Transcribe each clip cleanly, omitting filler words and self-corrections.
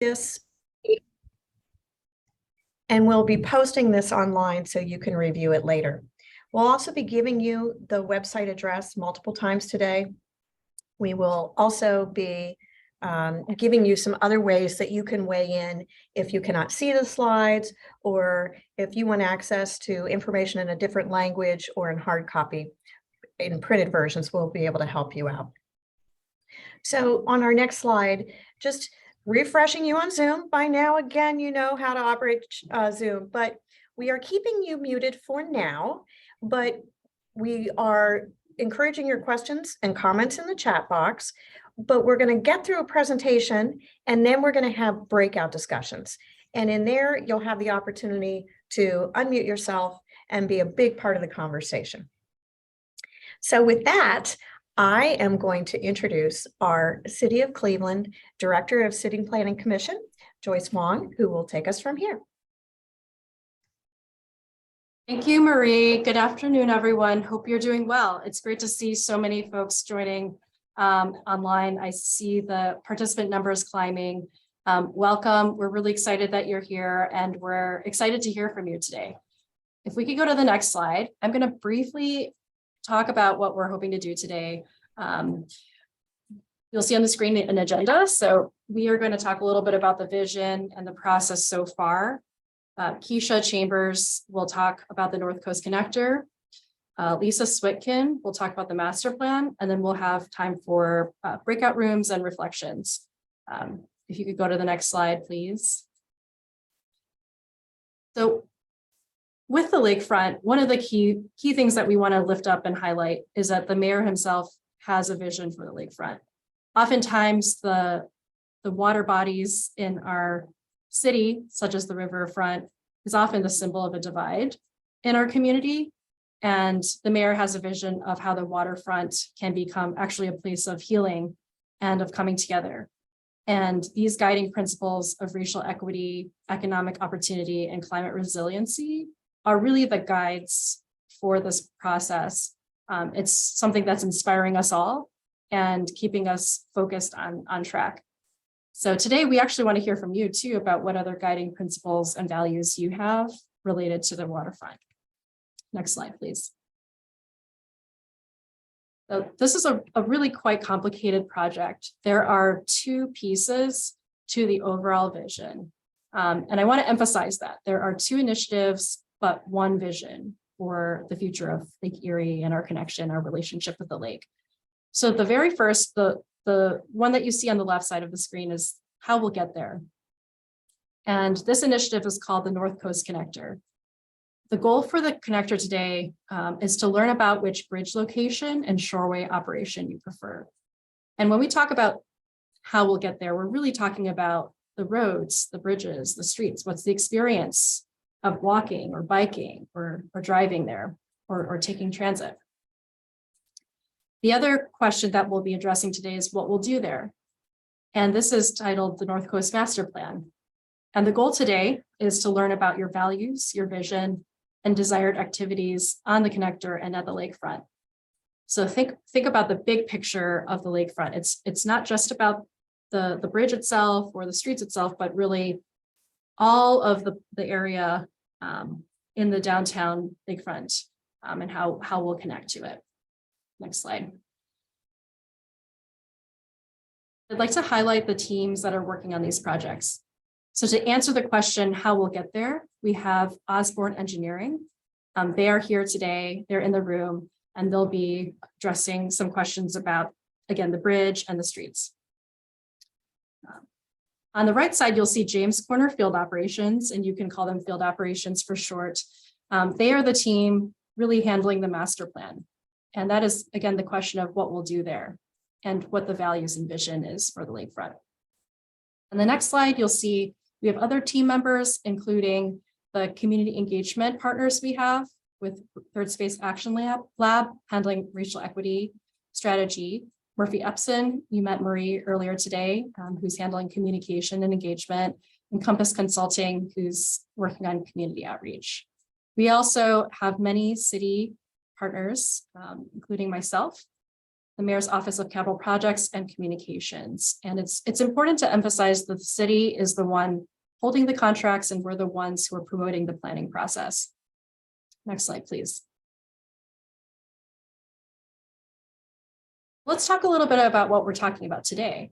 this, and we'll be posting this online so you can review it later. We'll also be giving you the website address multiple times today. We will also be giving you some other ways that you can weigh in if you cannot see the slides, or if you want access to information in a different language or in hard copy. In printed versions, we'll be able to help you out. So on our next slide, just refreshing you on Zoom. By now, again, you know how to operate Zoom, but we are keeping you muted for now, but we are encouraging your questions and comments in the chat box, but we're going to get through a presentation and then we're going to have breakout discussions. And in there, you'll have the opportunity to unmute yourself and be a big part of the conversation. So with that, I am going to introduce our City of Cleveland Director of City Planning Commission, Joyce Huang, who will take us from here. Thank you, Marie. Good afternoon, everyone. Hope you're doing well. It's great to see so many folks joining online. I see the participant numbers climbing. Welcome. We're really excited that you're here, and we're excited to hear from you today. If we could go to the next slide, I'm going to briefly talk about what we're hoping to do today. You'll see on the screen an agenda. So we are going to talk a little bit about the vision and the process so far. Keshia Chambers will talk about the North Coast Connector. Lisa Switkin will talk about the master plan, and then we'll have time for breakout rooms and reflections. If you could go to the next slide, please. So with the lakefront, one of the key things that we want to lift up and highlight is that the mayor himself has a vision for the lakefront. Oftentimes, the water bodies in our city, such as the riverfront, is often the symbol of a divide in our community. And the mayor has a vision of how the waterfront can become actually a place of healing and of coming together. And these guiding principles of racial equity, economic opportunity, and climate resiliency are really the guides for this process. It's something that's inspiring us all and keeping us focused on track. So today we actually want to hear from you too about what other guiding principles and values you have related to the waterfront. Next slide, please. So this is a really quite complicated project. There are two pieces to the overall vision. And I want to emphasize that there are two initiatives, but one vision for the future of Lake Erie and our connection, our relationship with the lake. So the very first, the one that you see on the left side of the screen is how we'll get there. And this initiative is called the North Coast Connector. The goal for the connector today is to learn about which bridge location and shoreway operation you prefer. And when we talk about how we'll get there, we're really talking about the roads, the bridges, the streets. What's the experience of walking or biking or driving there or taking transit? The other question that we'll be addressing today is what we'll do there. And this is titled the North Coast Master Plan. And the goal today is to learn about your values, your vision, and desired activities on the connector and at the lakefront. So think about the big picture of the lakefront. It's not just about the bridge itself or the streets itself, but really all of the area in the downtown lakefront and how we'll connect to it. Next slide. I'd like to highlight the teams that are working on these projects. So to answer the question, how we'll get there, we have Osborne Engineering. They are here today, they're in the room, and they'll be addressing some questions about, again, the bridge and the streets. On the right side, you'll see James Corner Field Operations, and you can call them Field Operations for short. They are the team really handling the master plan. And that is, again, the question of what we'll do there and what the values and vision is for the lakefront. On the next slide, you'll see we have other team members, including the community engagement partners we have with Third Space Action Lab handling racial equity strategy. Murphy Epson, you met Marie earlier today, who's handling communication and engagement, and Compass Consulting, who's working on community outreach. We also have many city partners, including myself, the Mayor's Office of Capital Projects and Communications. And it's important to emphasize that the city is the one holding the contracts and we're the ones who are promoting the planning process. Next slide, please. Let's talk a little bit about what we're talking about today.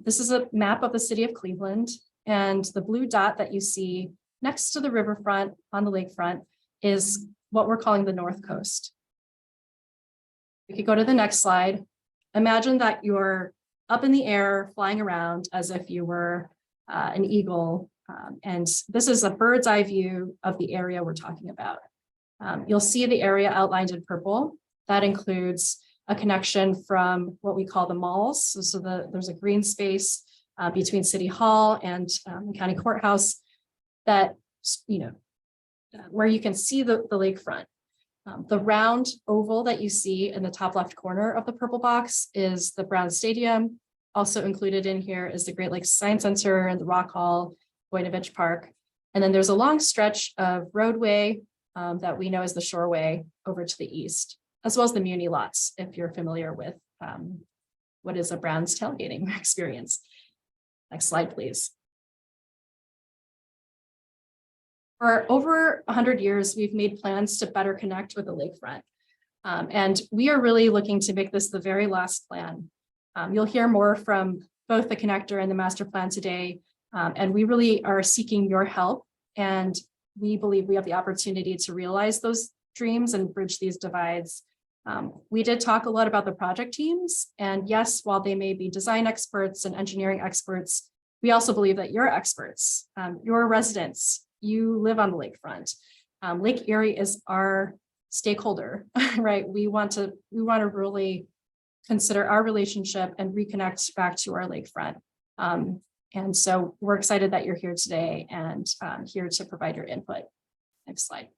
This is a map of the city of Cleveland, and the blue dot that you see next to the riverfront on the lakefront is what we're calling the North Coast. We could go to the next slide. Imagine that you're up in the air, flying around as if you were an eagle. And this is a bird's eye view of the area we're talking about. You'll see the area outlined in purple. That includes a connection from what we call the malls. So there's a green space between City Hall and the County Courthouse that, where you can see the lakefront. The round oval that you see in the top left corner of the purple box is the Brown Stadium. Also included in here is the Great Lakes Science Center and the Rock Hall, Voinovich Park. And then there's a long stretch of roadway that we know as the Shoreway over to the east, as well as the Muni lots, if you're familiar with what is a Browns tailgating experience. Next slide, please. For over 100 years, we've made plans to better connect with the lakefront. And we are really looking to make this the very last plan. You'll hear more from both the connector and the master plan today. And we really are seeking your help. And we believe we have the opportunity to realize those dreams and bridge these divides. We did talk a lot about the project teams. And yes, while they may be design experts and engineering experts, we also believe that you're experts, you're residents. You live on the lakefront. Lake Erie is our stakeholder, right? We want to really consider our relationship and reconnect back to our lakefront. And so we're excited that you're here today and here to provide your input. Next slide.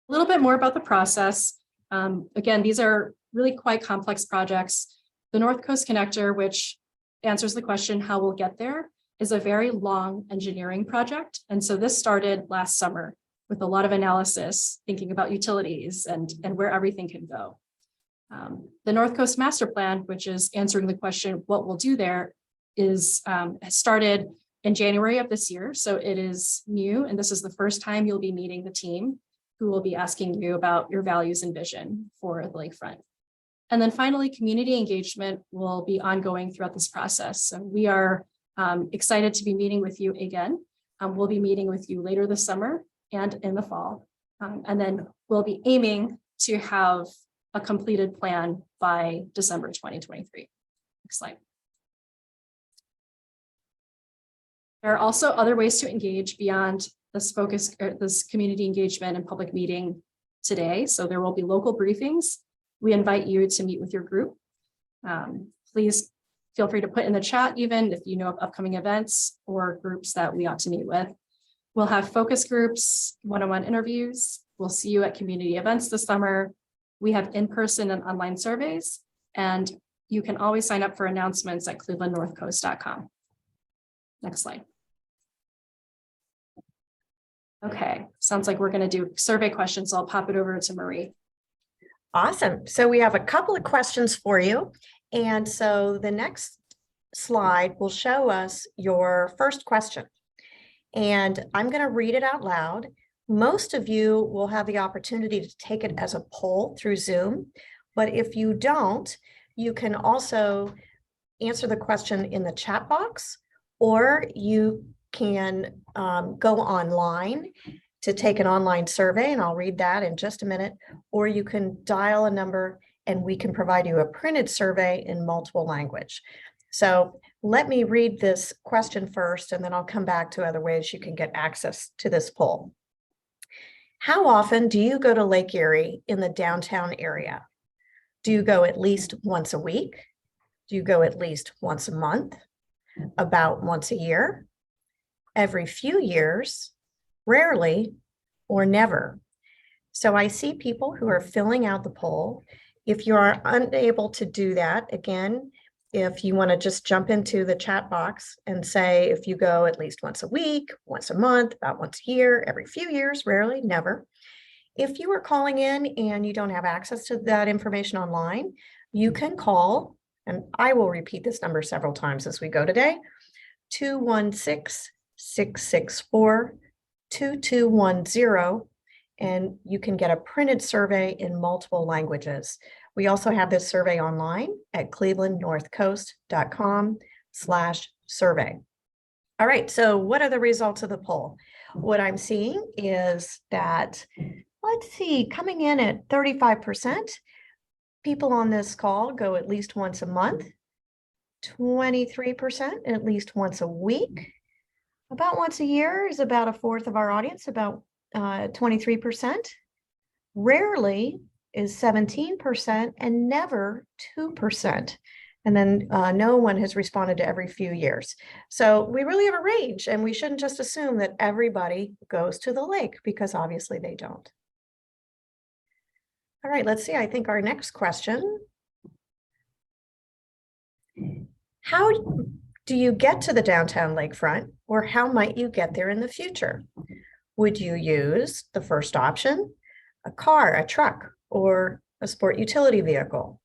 A little bit more about the process. Again, these are really quite complex projects. The North Coast Connector, which answers the question how we'll get there, is a very long engineering project. And so this started last summer with a lot of analysis, thinking about utilities and where everything can go. The North Coast Master Plan, which is answering the question, what we'll do there, has started in January of this year. So it is new, and this is the first time you'll be meeting the team who will be asking you about your values and vision for the lakefront. And then finally, community engagement will be ongoing throughout this process. So we are excited to be meeting with you again. We'll be meeting with you later this summer and in the fall. And then we'll be aiming to have a completed plan by December 2023. Next slide. There are also other ways to engage beyond this focus, this community engagement and public meeting today. So there will be local briefings. We invite you to meet with your group. Please feel free to put in the chat, even if you know of upcoming events or groups that we ought to meet with. We'll have focus groups, one-on-one interviews. We'll see you at community events this summer. We have in-person and online surveys, and you can always sign up for announcements at clevelandnorthcoast.com. Next slide. Okay, sounds like we're going to do survey questions, so I'll pop it over to Marie. Awesome. So we have a couple of questions for you. And so the next slide will show us your first question. And I'm going to read it out loud. Most of you will have the opportunity to take it as a poll through Zoom. But if you don't, you can also answer the question in the chat box, or you can go online to take an online survey, and I'll read that in just a minute, or you can dial a number and we can provide you a printed survey in multiple language. So let me read this question first, and then I'll come back to other ways you can get access to this poll. How often do you go to Lake Erie in the downtown area? Do you go at least once a week? Do you go at least once a month? About once a year? Every few years? Rarely? Or never? So I see people who are filling out the poll. If you are unable to do that, again, if you want to just jump into the chat box and say if you go at least once a week, once a month, about once a year, every few years, rarely, never. If you are calling in and you don't have access to that information online, you can call, and I will repeat this number several times as we go today, 216-664-2210, and you can get a printed survey in multiple languages. We also have this survey online at clevelandnorthcoast.com/survey. All right, so what are the results of the poll? What I'm seeing is that, let's see, coming in at 35%, people on this call go at least once a month, 23% at least once a week, about once a year is about a fourth of our audience, about 23%. Rarely is 17%, and never 2%. And then no one has responded to every few years. So we really have a range, and we shouldn't just assume that everybody goes to the lake, because obviously they don't. All right, let's see. I think our next question. How do you get to the downtown lakefront, or how might you get there in the future? Would you use the first option, a car, a truck, or a sport utility vehicle?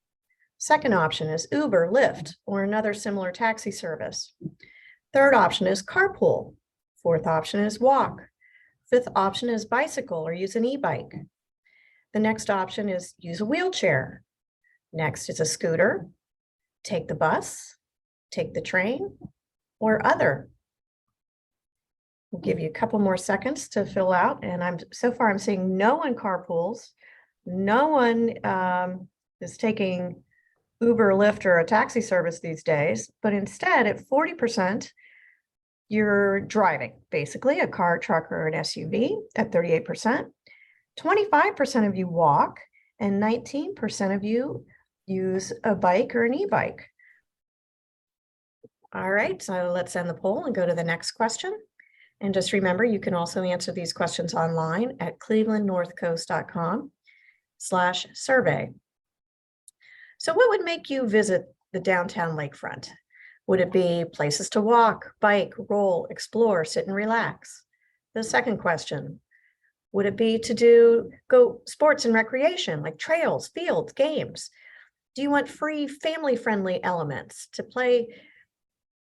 Second option is Uber, Lyft, or another similar taxi service. Third option is carpool. Fourth option is walk. Fifth option is bicycle or use an e-bike. The next option is use a wheelchair. Next is a scooter, take the bus, take the train, or other. We'll give you a couple more seconds to fill out, and so far I'm seeing no one carpools. No one is taking Uber, Lyft, or a taxi service these days, but instead at 40%, you're driving, basically a car, truck, or an SUV at 38%. 25% of you walk, and 19% of you use a bike or an e-bike. All right, so let's end the poll and go to the next question. And just remember, you can also answer these questions online at clevelandnorthcoast.com/survey. So what would make you visit the downtown lakefront? Would it be places to walk, bike, roll, explore, sit and relax? The second question, would it be to go sports and recreation like trails, fields, games? Do you want free family-friendly elements to play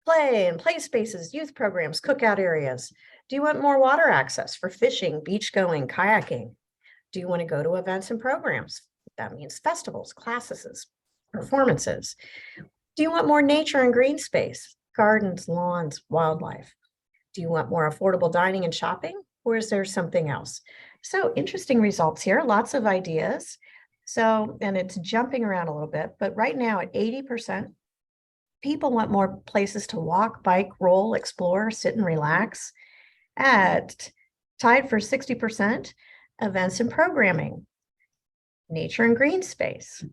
and play spaces, youth programs, cookout areas? Do you want more water access for fishing, beach going, kayaking? Do you want to go to events and programs? That means festivals, classes, performances. Do you want more nature and green space, gardens, lawns, wildlife? Do you want more affordable dining and shopping, or is there something else? So interesting results here, lots of ideas. So, and it's jumping around a little bit, but right now at 80%, people want more places to walk, bike, roll, explore, sit and relax. Tied for 60%, events and programming, nature and green space.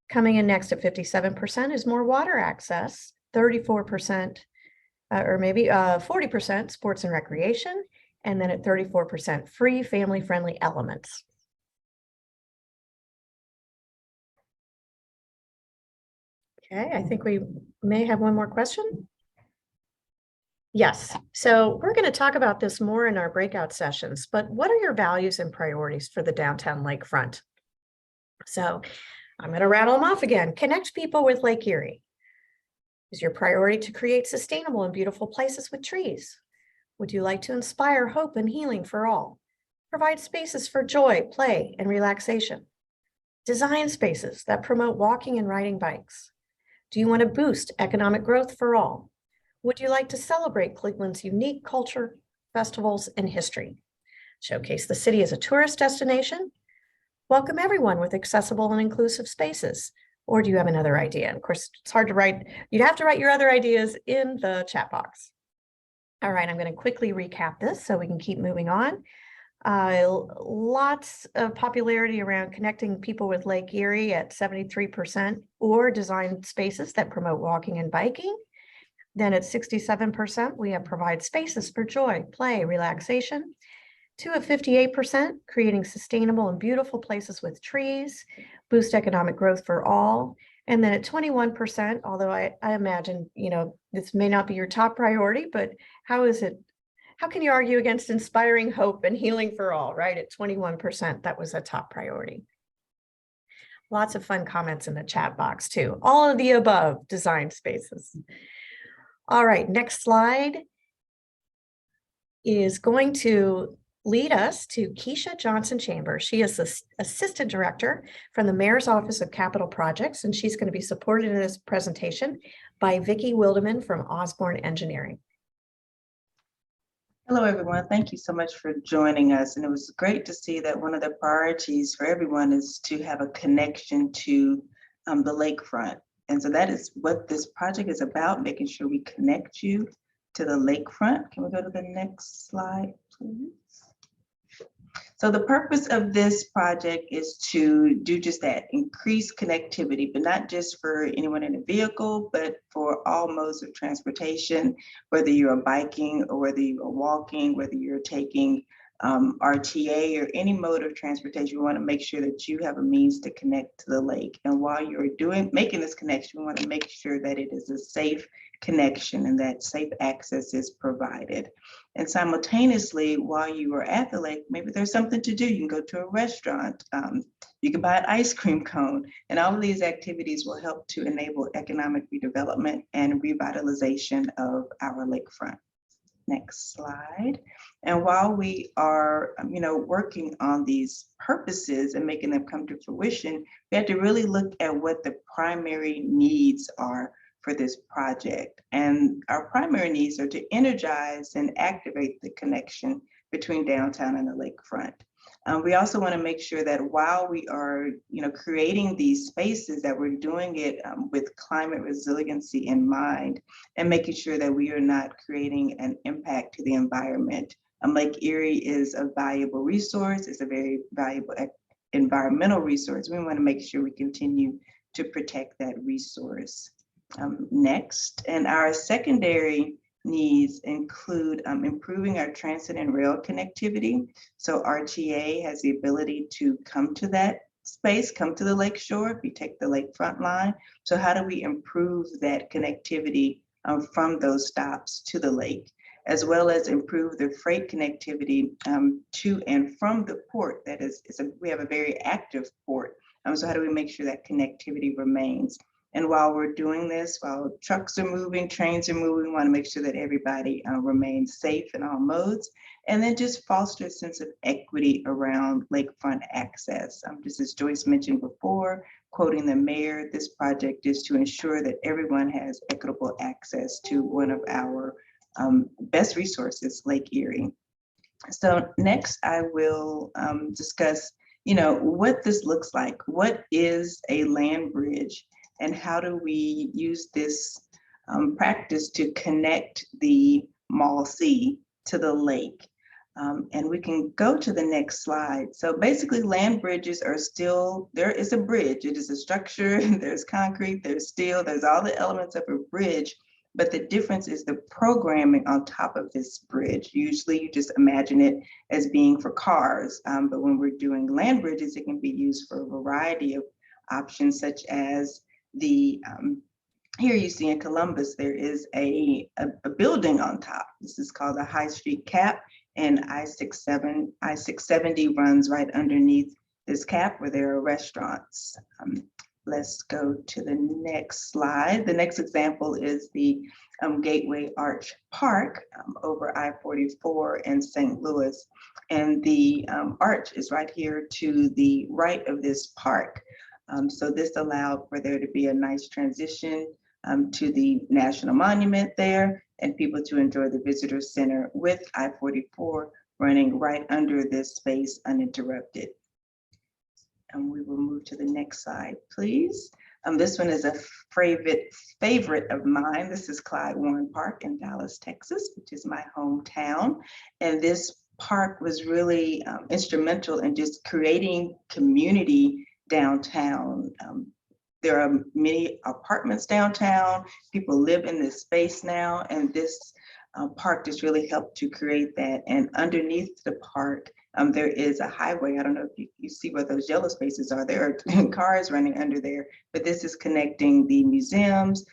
Coming in next at 57% is more water access, 34%, or maybe 40% sports and recreation, and then at 34% free family-friendly elements. Okay, I think we may have one more question. Yes, so we're going to talk about this more in our breakout sessions, but what are your values and priorities for the downtown lakefront? So I'm going to rattle them off again. Connect people with Lake Erie. Is your priority to create sustainable and beautiful places with trees? Would you like to inspire hope and healing for all? Provide spaces for joy, play, and relaxation. Design spaces that promote walking and riding bikes. Do you want to boost economic growth for all? Would you like to celebrate Cleveland's unique culture, festivals, and history? Showcase the city as a tourist destination? Welcome everyone with accessible and inclusive spaces. Or do you have another idea? And of course, it's hard to write. You'd have to write your other ideas in the chat box. All right, I'm going to quickly recap this so we can keep moving on. Lots of popularity around connecting people with Lake Erie at 73%, or design spaces that promote walking and biking. Then at 67%, we have provide spaces for joy, play, relaxation. 2 of 58%, creating sustainable and beautiful places with trees, boost economic growth for all. And then at 21%, although I imagine, this may not be your top priority, but how how can you argue against inspiring hope and healing for all, right? At 21%, that was a top priority. Lots of fun comments in the chat box too. All of the above design spaces. All right, next slide is going to lead us to Keshia Johnson-Chambers. She is the Assistant Director from the Mayor's Office of Capital Projects, and she's going to be supported in this presentation by Vicki Wildeman from Osborne Engineering. Hello, everyone. Thank you so much for joining us. And it was great to see that one of the priorities for everyone is to have a connection to the lakefront. And so that is what this project is about, making sure we connect you to the lakefront. Can we go to the next slide, please? So the purpose of this project is to do just that, increase connectivity, but not just for anyone in a vehicle, but for all modes of transportation, whether you're biking or whether you are walking, whether you're taking RTA or any mode of transportation. We want to make sure that you have a means to connect to the lake. And while you're making this connection, we want to make sure that it is a safe connection and that safe access is provided. And simultaneously, while you are at the lake, maybe there's something to do. You can go to a restaurant, you can buy an ice cream cone, and all of these activities will help to enable economic redevelopment and revitalization of our lakefront. Next slide. And while we are, working on these purposes and making them come to fruition, we have to really look at what the primary needs are for this project. And our primary needs are to energize and activate the connection between downtown and the lakefront. We also want to make sure that while we are, creating these spaces, that we're doing it with climate resiliency in mind and making sure that we are not creating an impact to the environment. Lake Erie is a valuable resource. It's a very valuable environmental resource. We want to make sure we continue to protect that resource. Next, and our secondary needs include improving our transit and rail connectivity. So RTA has the ability to come to that space, come to the lakeshore if you take the lakefront line. So how do we improve that connectivity from those stops to the lake, as well as improve the freight connectivity to and from the port? That is, we have a very active port. So how do we make sure that connectivity remains? And while we're doing this, while trucks are moving, trains are moving, we want to make sure that everybody remains safe in all modes, and then just foster a sense of equity around lakefront access. Just as Joyce mentioned before, quoting the mayor, this project is to ensure that everyone has equitable access to one of our best resources, Lake Erie. So next I will discuss, what this looks like. What is a land bridge? And how do we use this practice to connect the Mall C to the lake? And we can go to the next slide. So basically, land bridges are still, there is a bridge. It is a structure, there's concrete, there's steel, there's all the elements of a bridge. But the difference is the programming on top of this bridge. Usually you just imagine it as being for cars. But when we're doing land bridges, it can be used for a variety of options, such as here you see in Columbus, there is a building on top. This is called the High Street Cap, and I-670 runs right underneath this cap where there are restaurants. Let's go to the next slide. The next example is the Gateway Arch Park over I-44 in St. Louis. And the arch is right here to the right of this park. So this allowed for there to be a nice transition to the National Monument there and people to enjoy the visitor center with I-44 running right under this space uninterrupted. And we will move to the next slide, please. This one is a favorite of mine. This is Clyde Warren Park in Dallas, Texas, which is my hometown. And this park was really instrumental in just creating community downtown. There are many apartments downtown. People live in this space now, and this park just really helped to create that. And underneath the park, there is a highway. I don't know if you see where those yellow spaces are. There are cars running under there, but this is connecting the museums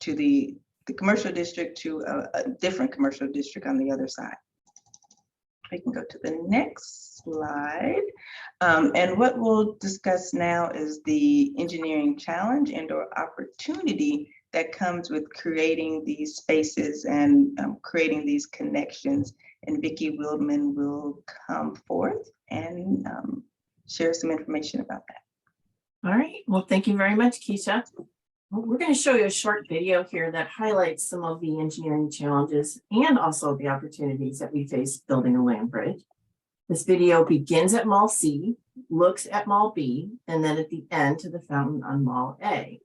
to the commercial district to a different commercial district on the other side. We can go to the next slide. And what we'll discuss now is the engineering challenge and or opportunity that comes with creating these spaces and creating these connections. And Vicki Wildman will come forth and share some information about that. All right, well, thank you very much, Keshia. Well, we're going to show you a short video here that highlights some of the engineering challenges and also the opportunities that we face building a land bridge. This video begins at Mall C, looks at Mall B, and then at the end to the fountain on Mall A.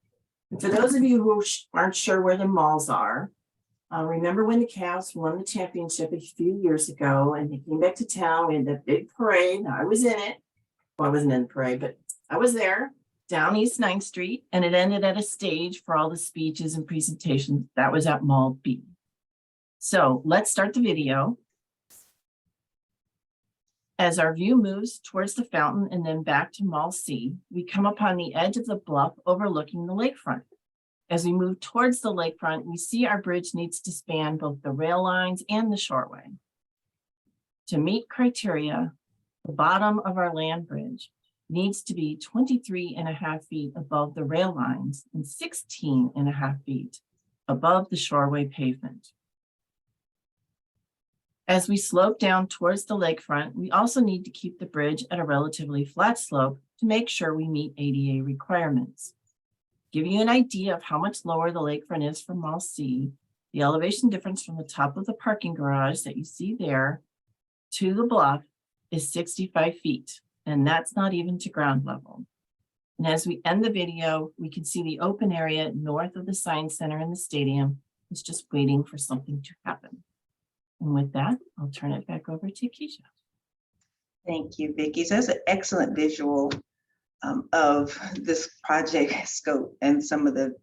And for those of you who aren't sure where the malls are, remember when the Cavs won the championship a few years ago and they came back to town, we had that big parade. I was in it. Well, I wasn't in the parade, but I was there down East 9th Street, and it ended at a stage for all the speeches and presentations. That was at Mall B. So let's start the video. As our view moves towards the fountain and then back to Mall C, we come upon the edge of the bluff overlooking the lakefront. As we move towards the lakefront, we see our bridge needs to span both the rail lines and the shoreway. To meet criteria, the bottom of our land bridge needs to be 23.5 feet above the rail lines and 16.5 feet above the shoreway pavement. As we slope down towards the lakefront, we also need to keep the bridge at a relatively flat slope to make sure we meet ADA requirements. Give you an idea of how much lower the lakefront is from Mall C, the elevation difference from the top of the parking garage that you see there to the bluff is 65 feet, and that's not even to ground level. And as we end the video, we can see the open area north of the Science Center in the stadium is just waiting for something to happen. And with that, I'll turn it back over to Keshia. Thank you, Vicki. So that's an excellent visual of this project scope and some of the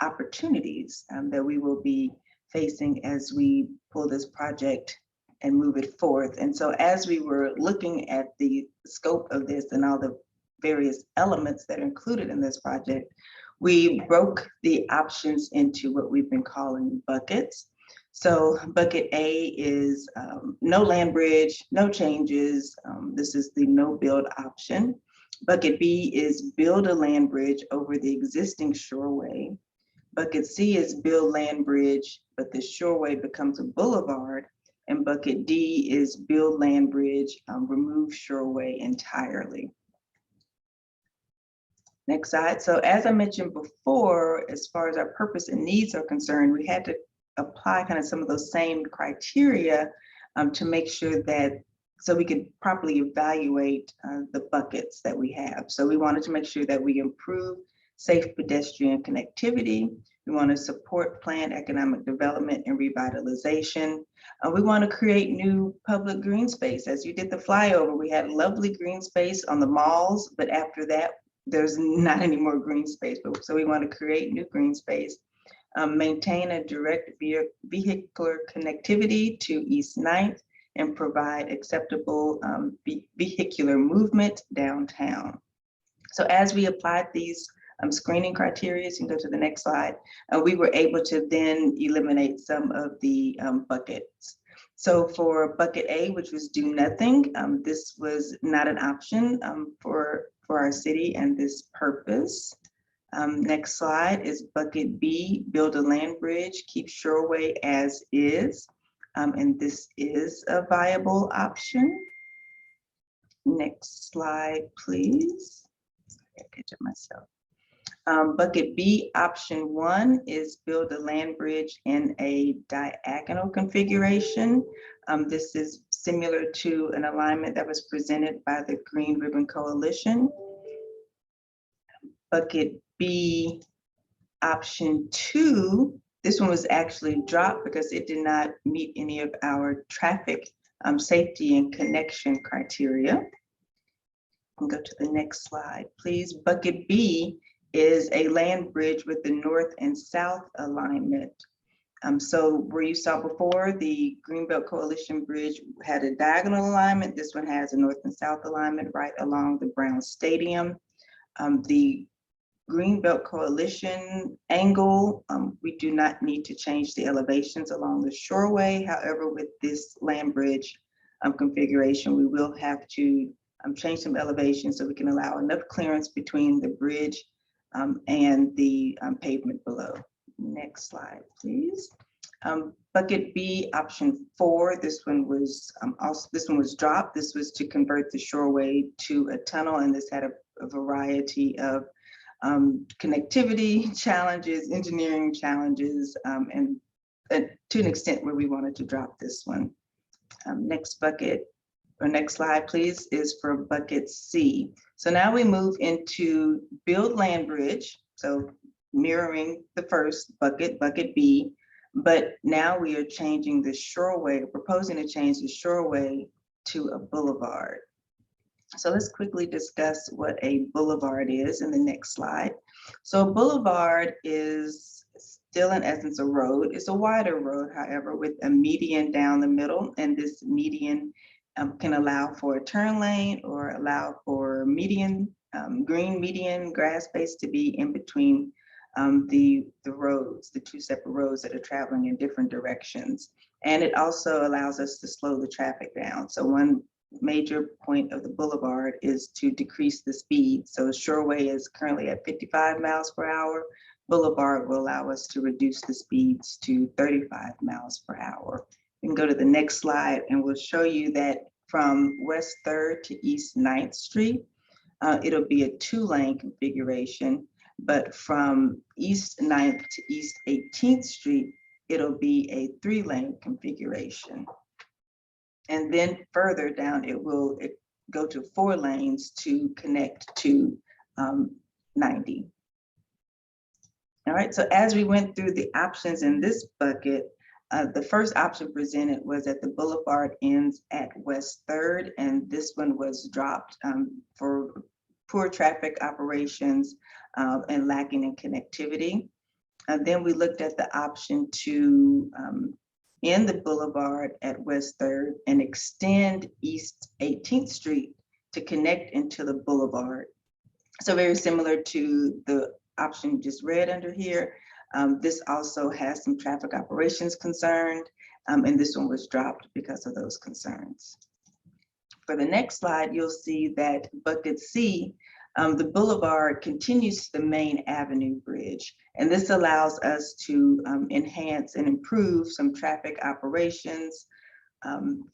opportunities that we will be facing as we pull this project and move it forth. And so as we were looking at the scope of this and all the various elements that are included in this project, we broke the options into what we've been calling buckets. So bucket A is no land bridge, no changes. This is the no build option. Bucket B is build a land bridge over the existing shoreway. Bucket C is build land bridge, but the shoreway becomes a boulevard. And bucket D is build land bridge, remove shoreway entirely. Next slide. So as I mentioned before, as far as our purpose and needs are concerned, we had to apply kind of some of those same criteria to make sure that, so we could properly evaluate the buckets that we have. So we wanted to make sure that we improve safe pedestrian connectivity. We want to support planned economic development and revitalization. We want to create new public green space. As you did the flyover, we had lovely green space on the malls, but after that, there's not any more green space. So we want to create new green space. Maintain a direct vehicular connectivity to East 9th and provide acceptable vehicular movement downtown. So as we applied these screening criteria, you can go to the next slide, we were able to then eliminate some of the buckets. So for bucket A, which was do nothing, this was not an option for our city and this purpose. Next slide is bucket B, build a land bridge, keep shoreway as is. And this is a viable option. Next slide, please. I catch up myself. Bucket B, option 1 is build a land bridge in a diagonal configuration. This is similar to an alignment that was presented by the Green Ribbon Coalition. Bucket B, option 2, this one was actually dropped because it did not meet any of our traffic safety and connection criteria. I'll go to the next slide, please. Bucket B is a land bridge with the north and south alignment. So where you saw before, the Greenbelt Coalition Bridge had a diagonal alignment. This one has a north and south alignment right along the Brown Stadium. The Greenbelt Coalition angle, we do not need to change the elevations along the shoreway. However, with this land bridge, configuration, we will have to change some elevations so we can allow enough clearance between the bridge and the pavement below. Next slide, please. Bucket B, option 4. This one was dropped. This was to convert the shoreway to a tunnel, and this had a variety of connectivity challenges, engineering challenges, and to an extent where we wanted to drop this one. Next bucket, or next slide, please, is for bucket C. So now we move into build land bridge, so mirroring the first bucket, bucket B, but now we are changing the shoreway, proposing to change the shoreway to a boulevard. So let's quickly discuss what a boulevard is in the next slide. So a boulevard is still in essence a road. It's a wider road, however, with a median down the middle, and this median can allow for a turn lane or allow for median, green median grass space to be in between the roads, the two separate roads that are traveling in different directions. And it also allows us to slow the traffic down. So one major point of the boulevard is to decrease the speed. So shoreway is currently at 55 miles per hour. Boulevard will allow us to reduce the speeds to 35 miles per hour. We can go to the next slide and we'll show you that from West 3rd to East 9th Street, it'll be a 2-lane configuration, but from East 9th to East 18th Street, it'll be a 3-lane configuration. And then further down, it will go to 4 lanes to connect to 90. All right, so as we went through the options in this bucket, the first option presented was that the boulevard ends at West 3rd, and this one was dropped for poor traffic operations and lacking in connectivity. And then we looked at the option to end the boulevard at West 3rd and extend East 18th Street to connect into the boulevard. So very similar to the option just read under here. This also has some traffic operations concerned, and this one was dropped because of those concerns. For the next slide, you'll see that bucket C, the boulevard continues to the main avenue bridge, and this allows us to enhance and improve some traffic operations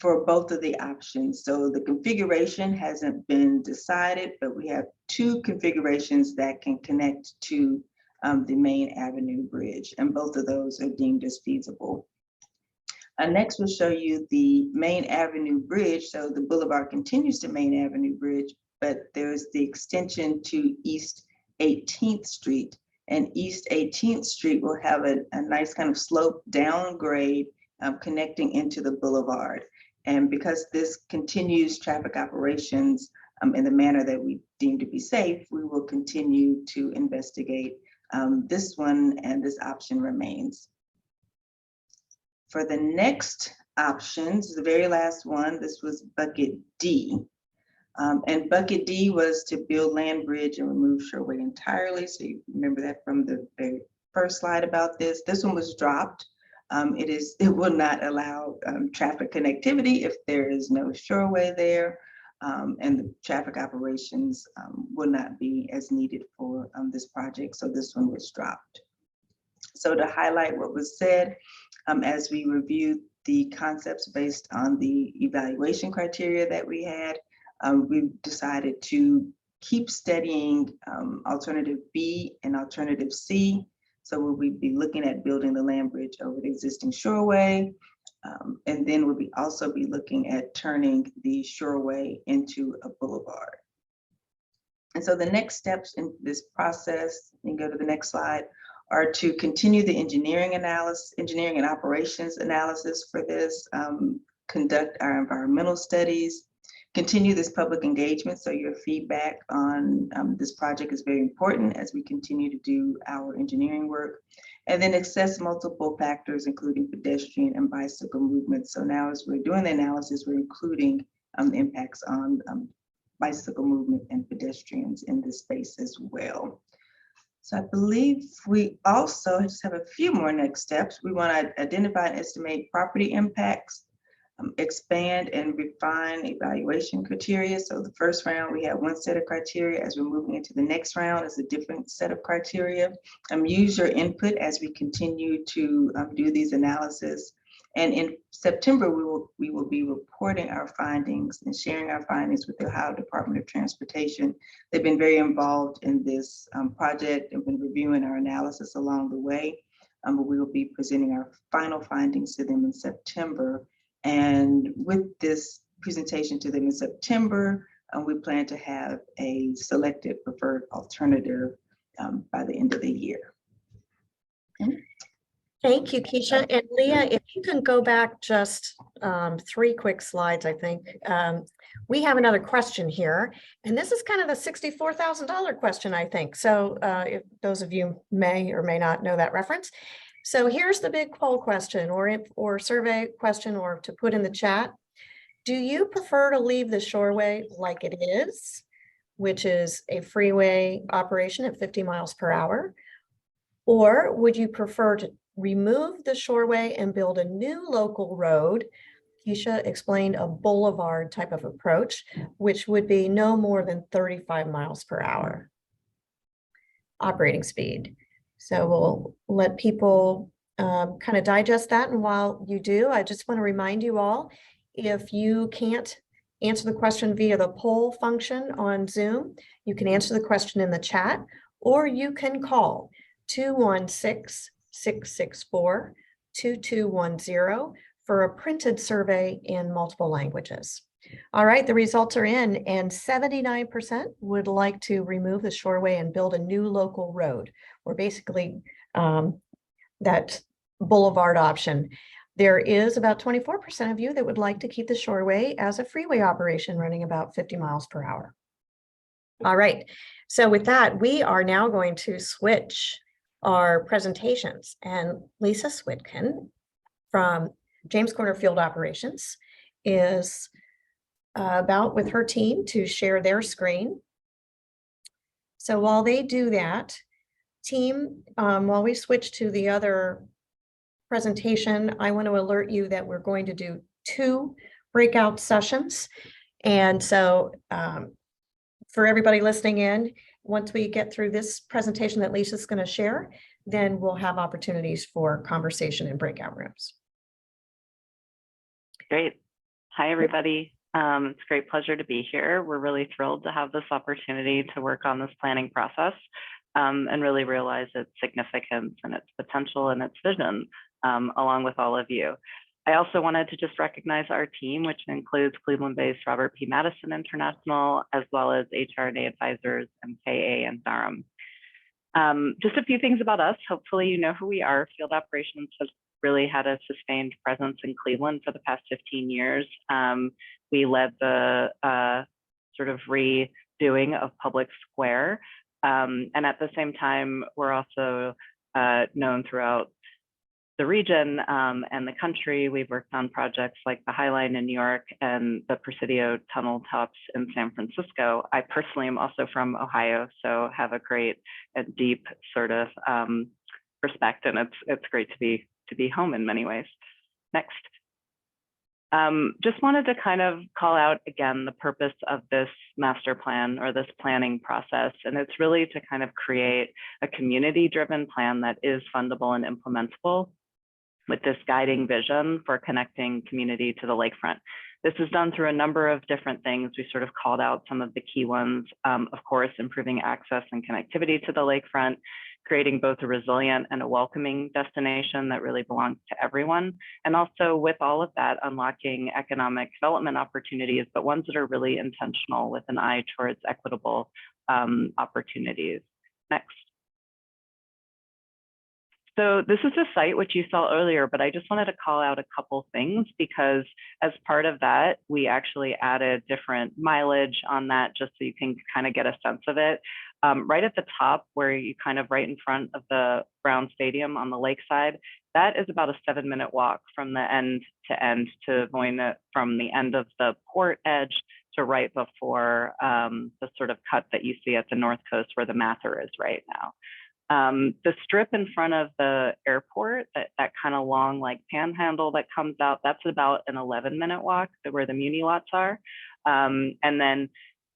for both of the options. So the configuration hasn't been decided, but we have 2 configurations that can connect to the main avenue bridge, and both of those are deemed as feasible. Next, we'll show you the main avenue bridge. So the boulevard continues to main avenue bridge, but there's the extension to East 18th Street, and East 18th Street will have a nice kind of slope downgrade connecting into the boulevard. And because this continues traffic operations in the manner that we deem to be safe, we will continue to investigate this one, and this option remains. For the next options, the very last one, this was bucket D. And bucket D was to build land bridge and remove shoreway entirely. So you remember that from the very first slide about this. This one was dropped. It will not allow traffic connectivity if there is no shoreway there, and the traffic operations will not be as needed for this project. So this one was dropped. So to highlight what was said, as we reviewed the concepts based on the evaluation criteria that we had, we decided to keep studying alternative B and alternative C. So we'll be looking at building the land bridge over the existing shoreway. And then we'll also be looking at turning the shoreway into a boulevard. And so the next steps in this process, you can go to the next slide, are to continue the engineering and operations analysis for this, conduct our environmental studies, continue this public engagement. So your feedback on this project is very important as we continue to do our engineering work. And then assess multiple factors, including pedestrian and bicycle movements. So now as we're doing the analysis, we're including impacts on bicycle movement and pedestrians in this space as well. So I believe we also just have a few more next steps. We want to identify and estimate property impacts. expand and refine evaluation criteria. So the first round, we had one set of criteria. As we're moving into the next round, is a different set of criteria. Use your input as we continue to do these analysis. And in September, we will be reporting our findings and sharing our findings with the Ohio Department of Transportation. They've been very involved in this project and been reviewing our analysis along the way. But we will be presenting our final findings to them in September. And with this presentation to them in September, we plan to have a selected preferred alternative by the end of the year. Okay. Thank you, Keshia. And Leah, if you can go back just 3 quick slides, I think. We have another question here, and this is kind of the $64,000 question, I think. So if those of you may or may not know that reference. So here's the big poll question or survey question, or to put in the chat. Do you prefer to leave the shoreway like it is, which is a freeway operation at 50 miles per hour? Or would you prefer to remove the shoreway and build a new local road? Keshia explained a boulevard type of approach, which would be no more than 35 miles per hour operating speed. So we'll let people kind of digest that. And while you do, I just want to remind you all, if you can't answer the question via the poll function on Zoom, you can answer the question in the chat, or you can call 216-664-2210 for a printed survey in multiple languages. All right, the results are in, and 79% would like to remove the shoreway and build a new local road, or basically that boulevard option. There is about 24% of you that would like to keep the shoreway as a freeway operation running about 50 miles per hour. All right, so with that, we are now going to switch our presentations, and Lisa Switkin from James Corner Field Operations is about with her team to share their screen. So while they do that, team, while we switch to the other presentation, I want to alert you that we're going to do 2 breakout sessions. And so for everybody listening in, once we get through this presentation that Lisa's going to share, then we'll have opportunities for conversation in breakout rooms. Great. Hi, everybody. It's a great pleasure to be here. We're really thrilled to have this opportunity to work on this planning process and really realize its significance and its potential and its vision along with all of you. I also wanted to just recognize our team, which includes Cleveland-based Robert P. Madison International, as well as HR&A Advisors, MKA, and Durham. Just a few things about us. Hopefully you know who we are. Field Operations has really had a sustained presence in Cleveland for the past 15 years. We led the sort of redoing of Public Square. And at the same time, we're also known throughout the region and the country. We've worked on projects like the High Line in New York and the Presidio tunnel tops in San Francisco. I personally am also from Ohio, so have a great and deep sort of respect, and it's great to be home in many ways. Next. Just wanted to kind of call out again the purpose of this master plan or this planning process, and it's really to kind of create a community-driven plan that is fundable and implementable with this guiding vision for connecting community to the lakefront. This is done through a number of different things. We sort of called out some of the key ones. Of course, improving access and connectivity to the lakefront, creating both a resilient and a welcoming destination that really belongs to everyone. And also with all of that, unlocking economic development opportunities, but ones that are really intentional with an eye towards equitable opportunities. Next. So this is a site which you saw earlier, but I just wanted to call out a couple things because as part of that, we actually added different mileage on that just so you can kind of get a sense of it. Right at the top where you kind of right in front of the Brown Stadium on the lakeside, that is about a 7-minute walk from the end to Voyna, from the end of the port edge to right before the sort of cut that you see at the north coast where the Mather is right now. The strip in front of the airport, that kind of long like panhandle that comes out, that's about an 11-minute walk where the Muni lots are. And then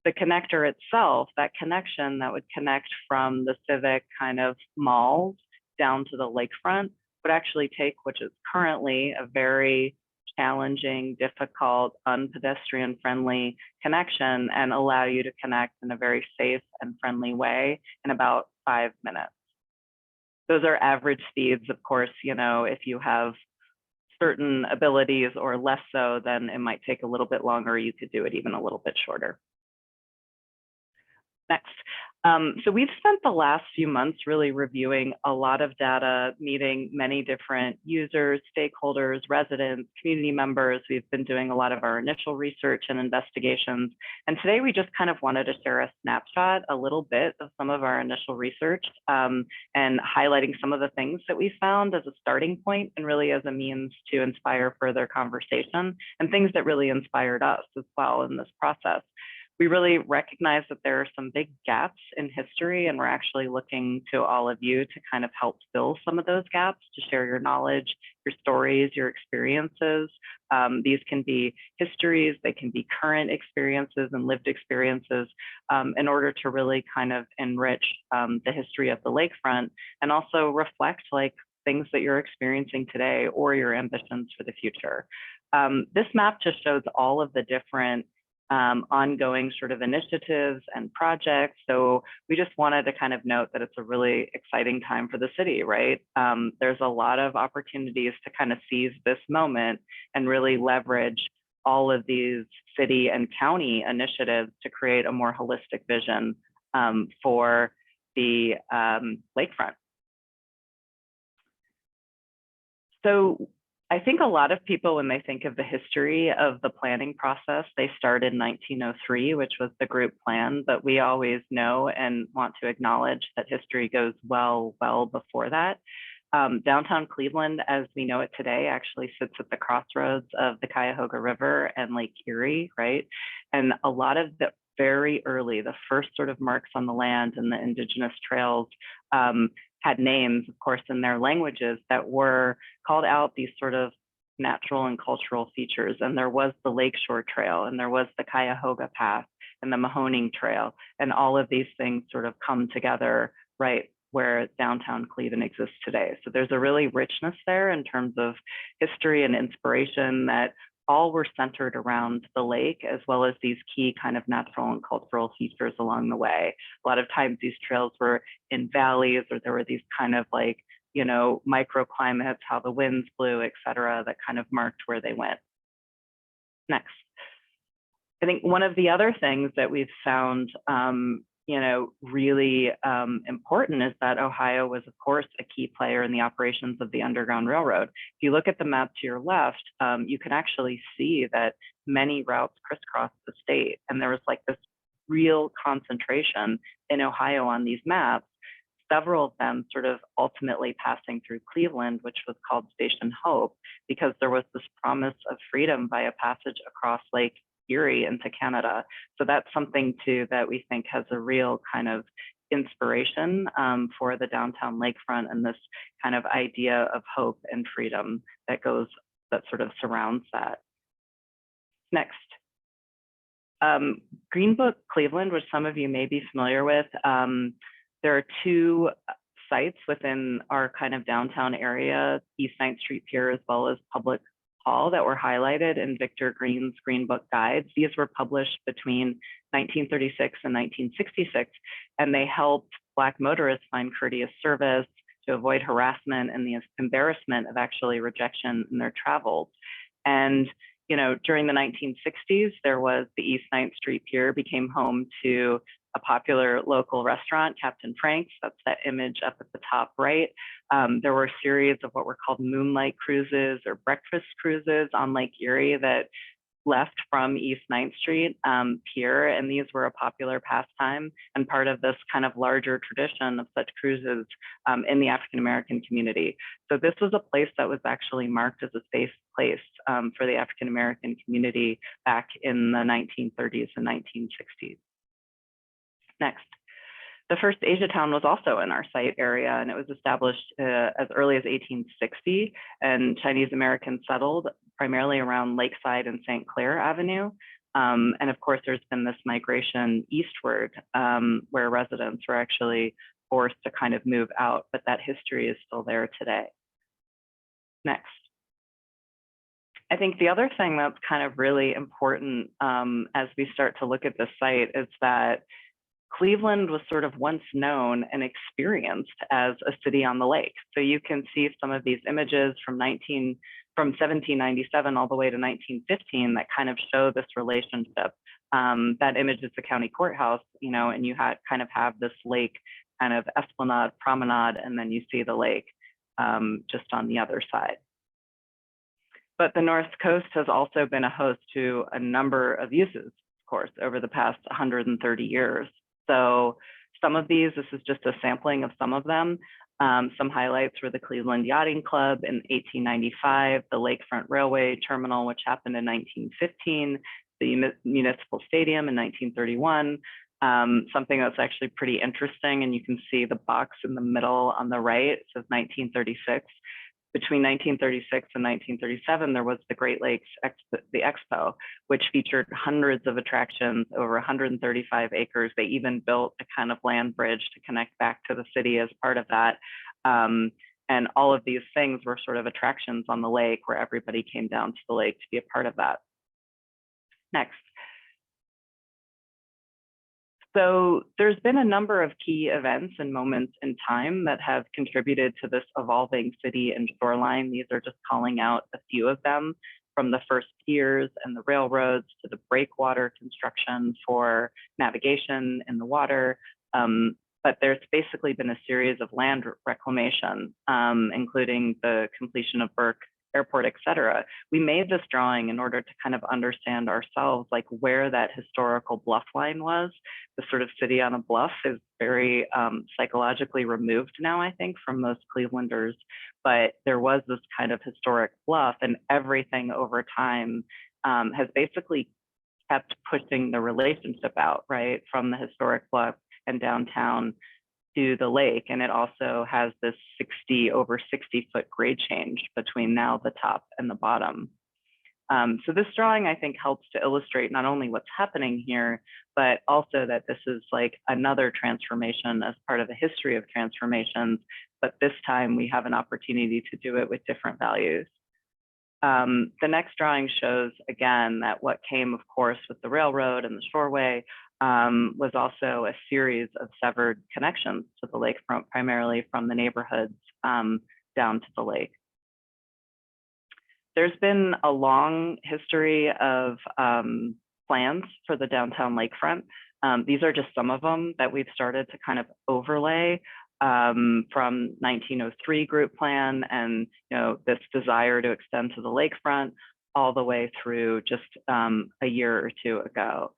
the connector itself, that connection that would connect from the Civic kind of malls down to the lakefront would actually take, which is currently a very challenging, difficult, unpedestrian friendly connection, and allow you to connect in a very safe and friendly way in about 5 minutes. Those are average speeds. Of course, you know, if you have certain abilities or less so, then it might take a little bit longer. You could do it even a little bit shorter. Next. So we've spent the last few months really reviewing a lot of data, meeting many different users, stakeholders, residents, community members. We've been doing a lot of our initial research and investigations. And today we just kind of wanted to share a snapshot, a little bit of some of our initial research, and highlighting some of the things that we found as a starting point and really as a means to inspire further conversation, and things that really inspired us as well in this process. We really recognize that there are some big gaps in history, and we're actually looking to all of you to kind of help fill some of those gaps, to share your knowledge, your stories, your experiences. These can be histories, they can be current experiences and lived experiences, in order to really kind of enrich the history of the lakefront, and also reflect like things that you're experiencing today or your ambitions for the future. This map just shows all of the different ongoing sort of initiatives and projects. So we just wanted to kind of note that it's a really exciting time for the city, right? There's a lot of opportunities to kind of seize this moment and really leverage all of these city and county initiatives to create a more holistic vision for the lakefront. So I think a lot of people, when they think of the history of the planning process, they start in 1903, which was the group plan, but we always know and want to acknowledge that history goes well before that. Downtown Cleveland, as we know it today, actually sits at the crossroads of the Cuyahoga River and Lake Erie, right? And a lot of the very early, the first sort of marks on the land and the indigenous trails had names, of course, in their languages that were called out these sort of natural and cultural features. And there was the Lakeshore Trail, and there was the Cuyahoga Path and the Mahoning Trail, and all of these things sort of come together right where downtown Cleveland exists today. So there's a really richness there in terms of history and inspiration that all were centered around the lake, as well as these key kind of natural and cultural features along the way. A lot of times these trails were in valleys, or there were these kind of like, you know, microclimates, how the winds blew, et cetera, that kind of marked where they went. Next. I think one of the other things that we've found you know, really important is that Ohio was, of course, a key player in the operations of the Underground Railroad. If you look at the map to your left, you can actually see that many routes crisscross the state. And there was like this real concentration in Ohio on these maps, several of them sort of ultimately passing through Cleveland, which was called Station Hope, because there was this promise of freedom by a passage across Lake Erie into Canada. So that's something too that we think has a real kind of inspiration for the downtown lakefront, and this kind of idea of hope and freedom that sort of surrounds that. Next. Green Book Cleveland, which some of you may be familiar with. There are two sites within our kind of downtown area, East 9th Street Pier, as well as Public Hall, that were highlighted in Victor Green's Green Book guides. These were published between 1936 and 1966, and they helped Black motorists find courteous service, to avoid harassment and the embarrassment of actually rejection in their travels. And you know, during the 1960s, there was the East 9th Street Pier became home to a popular local restaurant, Captain Frank's. That's that image up at the top right. There were a series of what were called moonlight cruises or breakfast cruises on Lake Erie that left from East 9th Street Pier, and these were a popular pastime and part of this kind of larger tradition of such cruises in the African-American community. So this was a place that was actually marked as a safe place for the African-American community back in the 1930s and 1960s. Next. The first Asia town was also in our site area, and it was established as early as 1860, and Chinese Americans settled primarily around Lakeside and St. Clair Avenue. And of course, there's been this migration eastward where residents were actually forced to kind of move out, but that history is still there today. Next. I think the other thing that's kind of really important as we start to look at this site is that Cleveland was sort of once known and experienced as a city on the lake. So you can see some of these images from 1797 all the way to 1915 that kind of show this relationship. That image is the county courthouse, you know, and you kind of have this lake kind of esplanade, promenade, and then you see the lake just on the other side. But the North Coast has also been a host to a number of uses, of course, over the past 130 years. So some of these, this is just a sampling of some of them. Some highlights were the Cleveland Yachting Club in 1895, the Lakefront Railway Terminal, which happened in 1915, the Municipal Stadium in 1931. Something that's actually pretty interesting, and you can see the box in the middle on the right, it says 1936. Between 1936 and 1937, there was the Great Lakes Expo, which featured hundreds of attractions over 135 acres. They even built a kind of land bridge to connect back to the city as part of that. And all of these things were sort of attractions on the lake where everybody came down to the lake to be a part of that. Next. So there's been a number of key events and moments in time that have contributed to this evolving city and shoreline. These are just calling out a few of them, from the first piers and the railroads to the breakwater construction for navigation in the water. But there's basically been a series of land reclamation, including the completion of Burke Airport, et cetera. We made this drawing in order to kind of understand ourselves, like where that historical bluff line was. The sort of city on a bluff is very psychologically removed now, I think, from most Clevelanders. But there was this kind of historic bluff, and everything over time has basically kept pushing the relationship out, right, from the historic bluff and downtown to the lake. And it also has this over 60 foot grade change between now the top and the bottom. So this drawing, I think, helps to illustrate not only what's happening here, but also that this is like another transformation as part of a history of transformations. But this time we have an opportunity to do it with different values. The next drawing shows, again, that what came, of course, with the railroad and the shoreway was also a series of severed connections to the lakefront, primarily from the neighborhoods down to the lake. There's been a long history of plans for the downtown lakefront. These are just some of them that we've started to kind of overlay from 1903 group plan and this desire to extend to the lakefront all the way through just a year or two ago.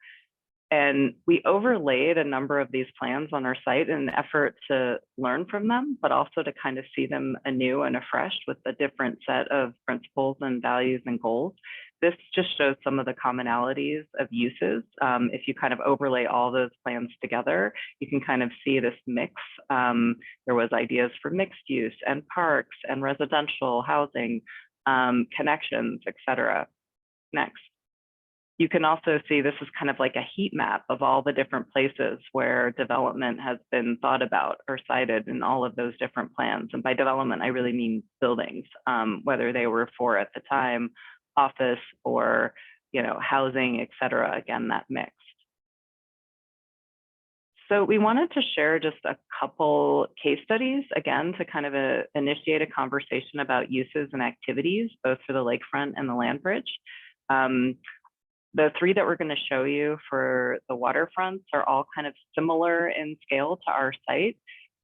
And we overlaid a number of these plans on our site in an effort to learn from them, but also to kind of see them anew and afresh with a different set of principles and values and goals. This just shows some of the commonalities of uses. If you kind of overlay all those plans together, you can kind of see this mix. There was ideas for mixed use and parks and residential housing, connections, et cetera. Next. You can also see this is kind of like a heat map of all the different places where development has been thought about or cited in all of those different plans. And by development, I really mean buildings, whether they were for, at the time, office or housing, et cetera. Again, that mixed. So we wanted to share just a couple case studies, again, to kind of initiate a conversation about uses and activities, both for the lakefront and the land bridge. The three that we're going to show you for the waterfronts are all kind of similar in scale to our site,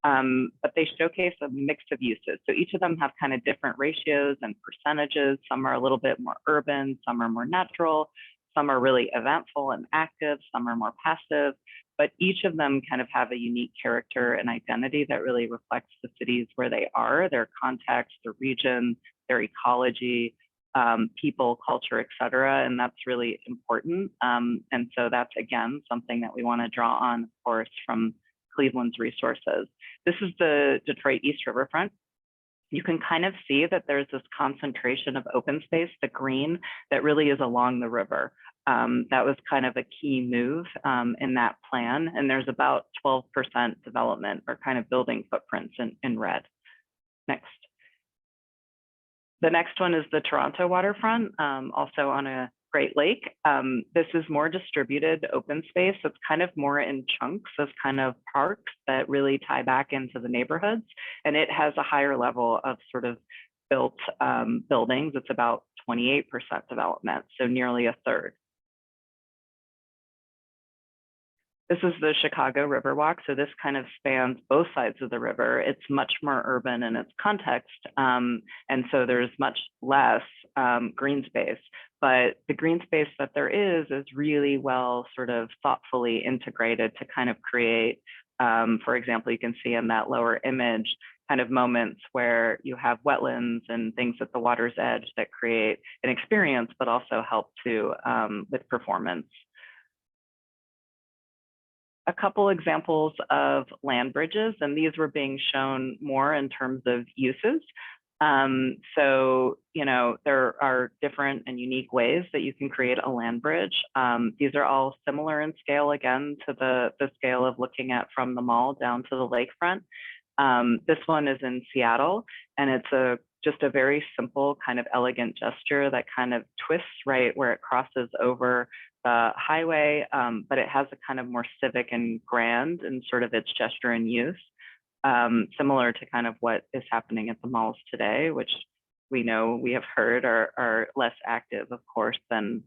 but they showcase a mix of uses. So each of them have kind of different ratios and percentages. Some are a little bit more urban, some are more natural, some are really eventful and active, some are more passive, but each of them kind of have a unique character and identity that really reflects the cities where they are, their context, their region, their ecology, people, culture, et cetera, and that's really important. And so that's, again, something that we want to draw on, of course, from Cleveland's resources. This is the Detroit East Riverfront. You can kind of see that there's this concentration of open space, the green, that really is along the river. That was kind of a key move in that plan. And there's about 12% development or kind of building footprints in red. Next. The next one is the Toronto waterfront, also on a Great Lake. This is more distributed open space. It's kind of more in chunks of kind of parks that really tie back into the neighborhoods. And it has a higher level of sort of built buildings. It's about 28% development, so nearly a third. This is the Chicago Riverwalk. So this kind of spans both sides of the river. It's much more urban in its context. And so there's much less green space, but the green space that there is really well sort of thoughtfully integrated to kind of create, for example, you can see in that lower image, kind of moments where you have wetlands and things at the water's edge that create an experience, but also help to with performance. A couple examples of land bridges, and these were being shown more in terms of uses. So, you know, there are different and unique ways that you can create a land bridge. These are all similar in scale, again, to the scale of looking at from the mall down to the lakefront. This one is in Seattle, and it's just a very simple kind of elegant gesture that kind of twists right where it crosses over the highway, but it has a kind of more civic and grand in sort of its gesture and use, similar to kind of what is happening at the malls today, which we know we have heard are less active, of course, than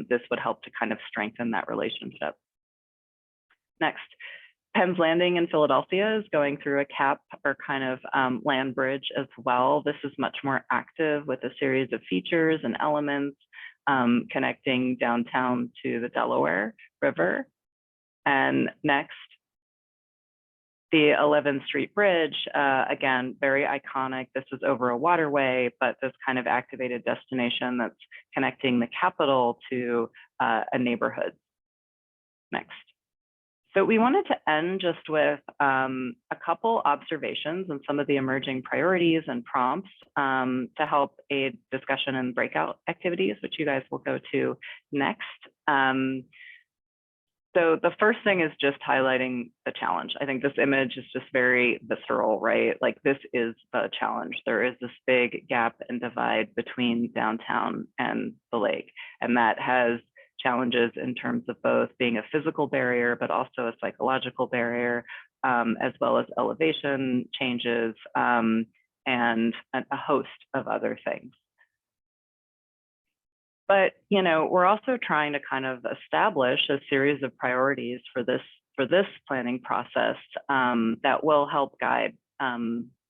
this would help to kind of strengthen that relationship. Next. Penn's Landing in Philadelphia is going through a cap or kind of land bridge as well. This is much more active with a series of features and elements connecting downtown to the Delaware River. And next, the 11th Street Bridge, again, very iconic. This is over a waterway, but this kind of activated destination that's connecting the capital to a neighborhood. Next. So we wanted to end just with a couple observations and some of the emerging priorities and prompts to help aid discussion and breakout activities, which you guys will go to next. So the first thing is just highlighting the challenge. I think this image is just very visceral, right? Like this is the challenge. There is this big gap and divide between downtown and the lake, and that has challenges in terms of both being a physical barrier, but also a psychological barrier, as well as elevation changes and a host of other things. But, you know, we're also trying to kind of establish a series of priorities for this planning process that will help guide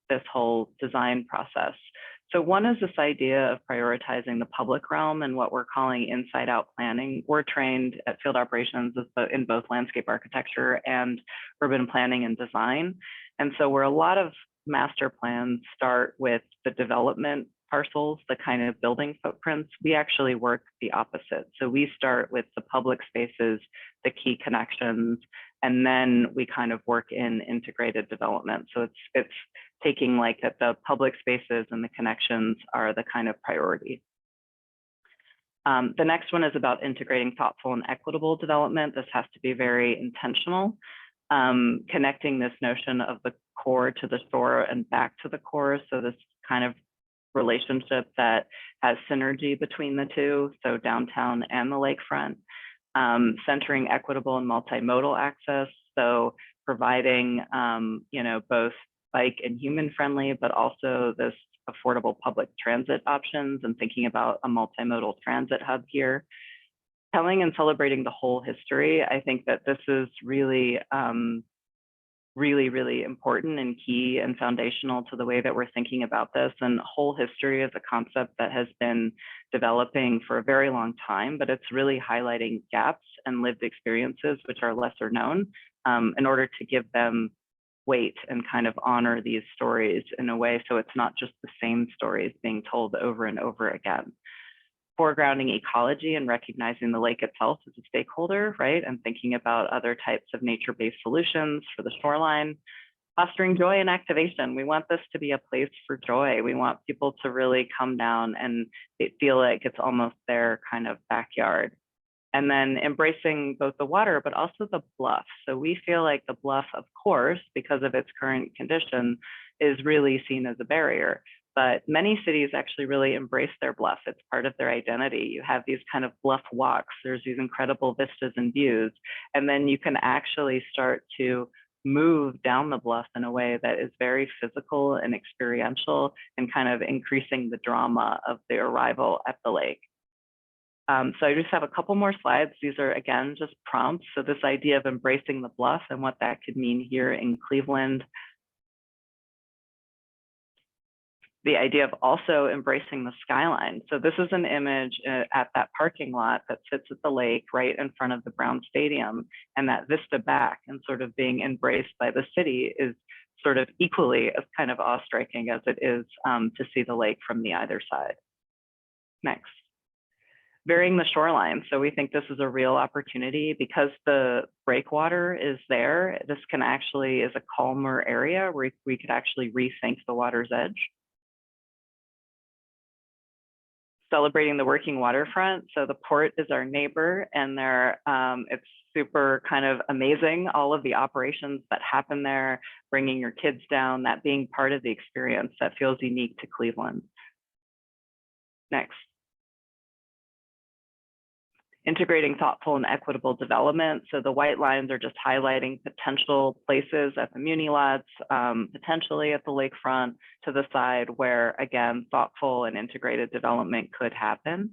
this whole design process. So one is this idea of prioritizing the public realm and what we're calling inside out planning. We're trained at field operations in both landscape architecture and urban planning and design. And so where a lot of master plans start with the development parcels, the kind of building footprints, we actually work the opposite. So we start with the public spaces, the key connections, and then we kind of work in integrated development. So it's taking like that the public spaces and the connections are the kind of priority. The next one is about integrating thoughtful and equitable development. This has to be very intentional, connecting this notion of the core to the shore and back to the core. So this kind of relationship that has synergy between the two, so downtown and the lakefront, centering equitable and multimodal access. So providing, you know, both bike and human friendly, but also this affordable public transit options and thinking about a multimodal transit hub here. Telling and celebrating the whole history. I think that this is really, really important and key and foundational to the way that we're thinking about this. And whole history is a concept that has been developing for a very long time, but it's really highlighting gaps and lived experiences which are lesser known in order to give them weight and kind of honor these stories in a way so it's not just the same stories being told over and over again. foregrounding ecology and recognizing the lake itself as a stakeholder, right? And thinking about other types of nature-based solutions for the shoreline. Fostering joy and activation. We want this to be a place for joy. We want people to really come down and feel like it's almost their kind of backyard. And then embracing both the water, but also the bluff. So we feel like the bluff, of course, because of its current condition, is really seen as a barrier. But many cities actually really embrace their bluff. It's part of their identity. You have these kind of bluff walks. There's these incredible vistas and views. And then you can actually start to move down the bluff in a way that is very physical and experiential and kind of increasing the drama of the arrival at the lake. So I just have a couple more slides. These are, again, just prompts. So this idea of embracing the bluff and what that could mean here in Cleveland. The idea of also embracing the skyline. So this is an image at that parking lot that sits at the lake right in front of the Brown Stadium, and that vista back and sort of being embraced by the city is sort of equally as kind of awe-striking as it is to see the lake from the either side. Next. Varying the shoreline. So we think this is a real opportunity because the breakwater is there. This can actually is a calmer area where we could actually rethink the water's edge. Celebrating the working waterfront. So the port is our neighbor, and it's super kind of amazing, all of the operations that happen there, bringing your kids down, that being part of the experience that feels unique to Cleveland. Next. Integrating thoughtful and equitable development. So the white lines are just highlighting potential places at the muni lots, potentially at the lakefront to the side where, again, thoughtful and integrated development could happen.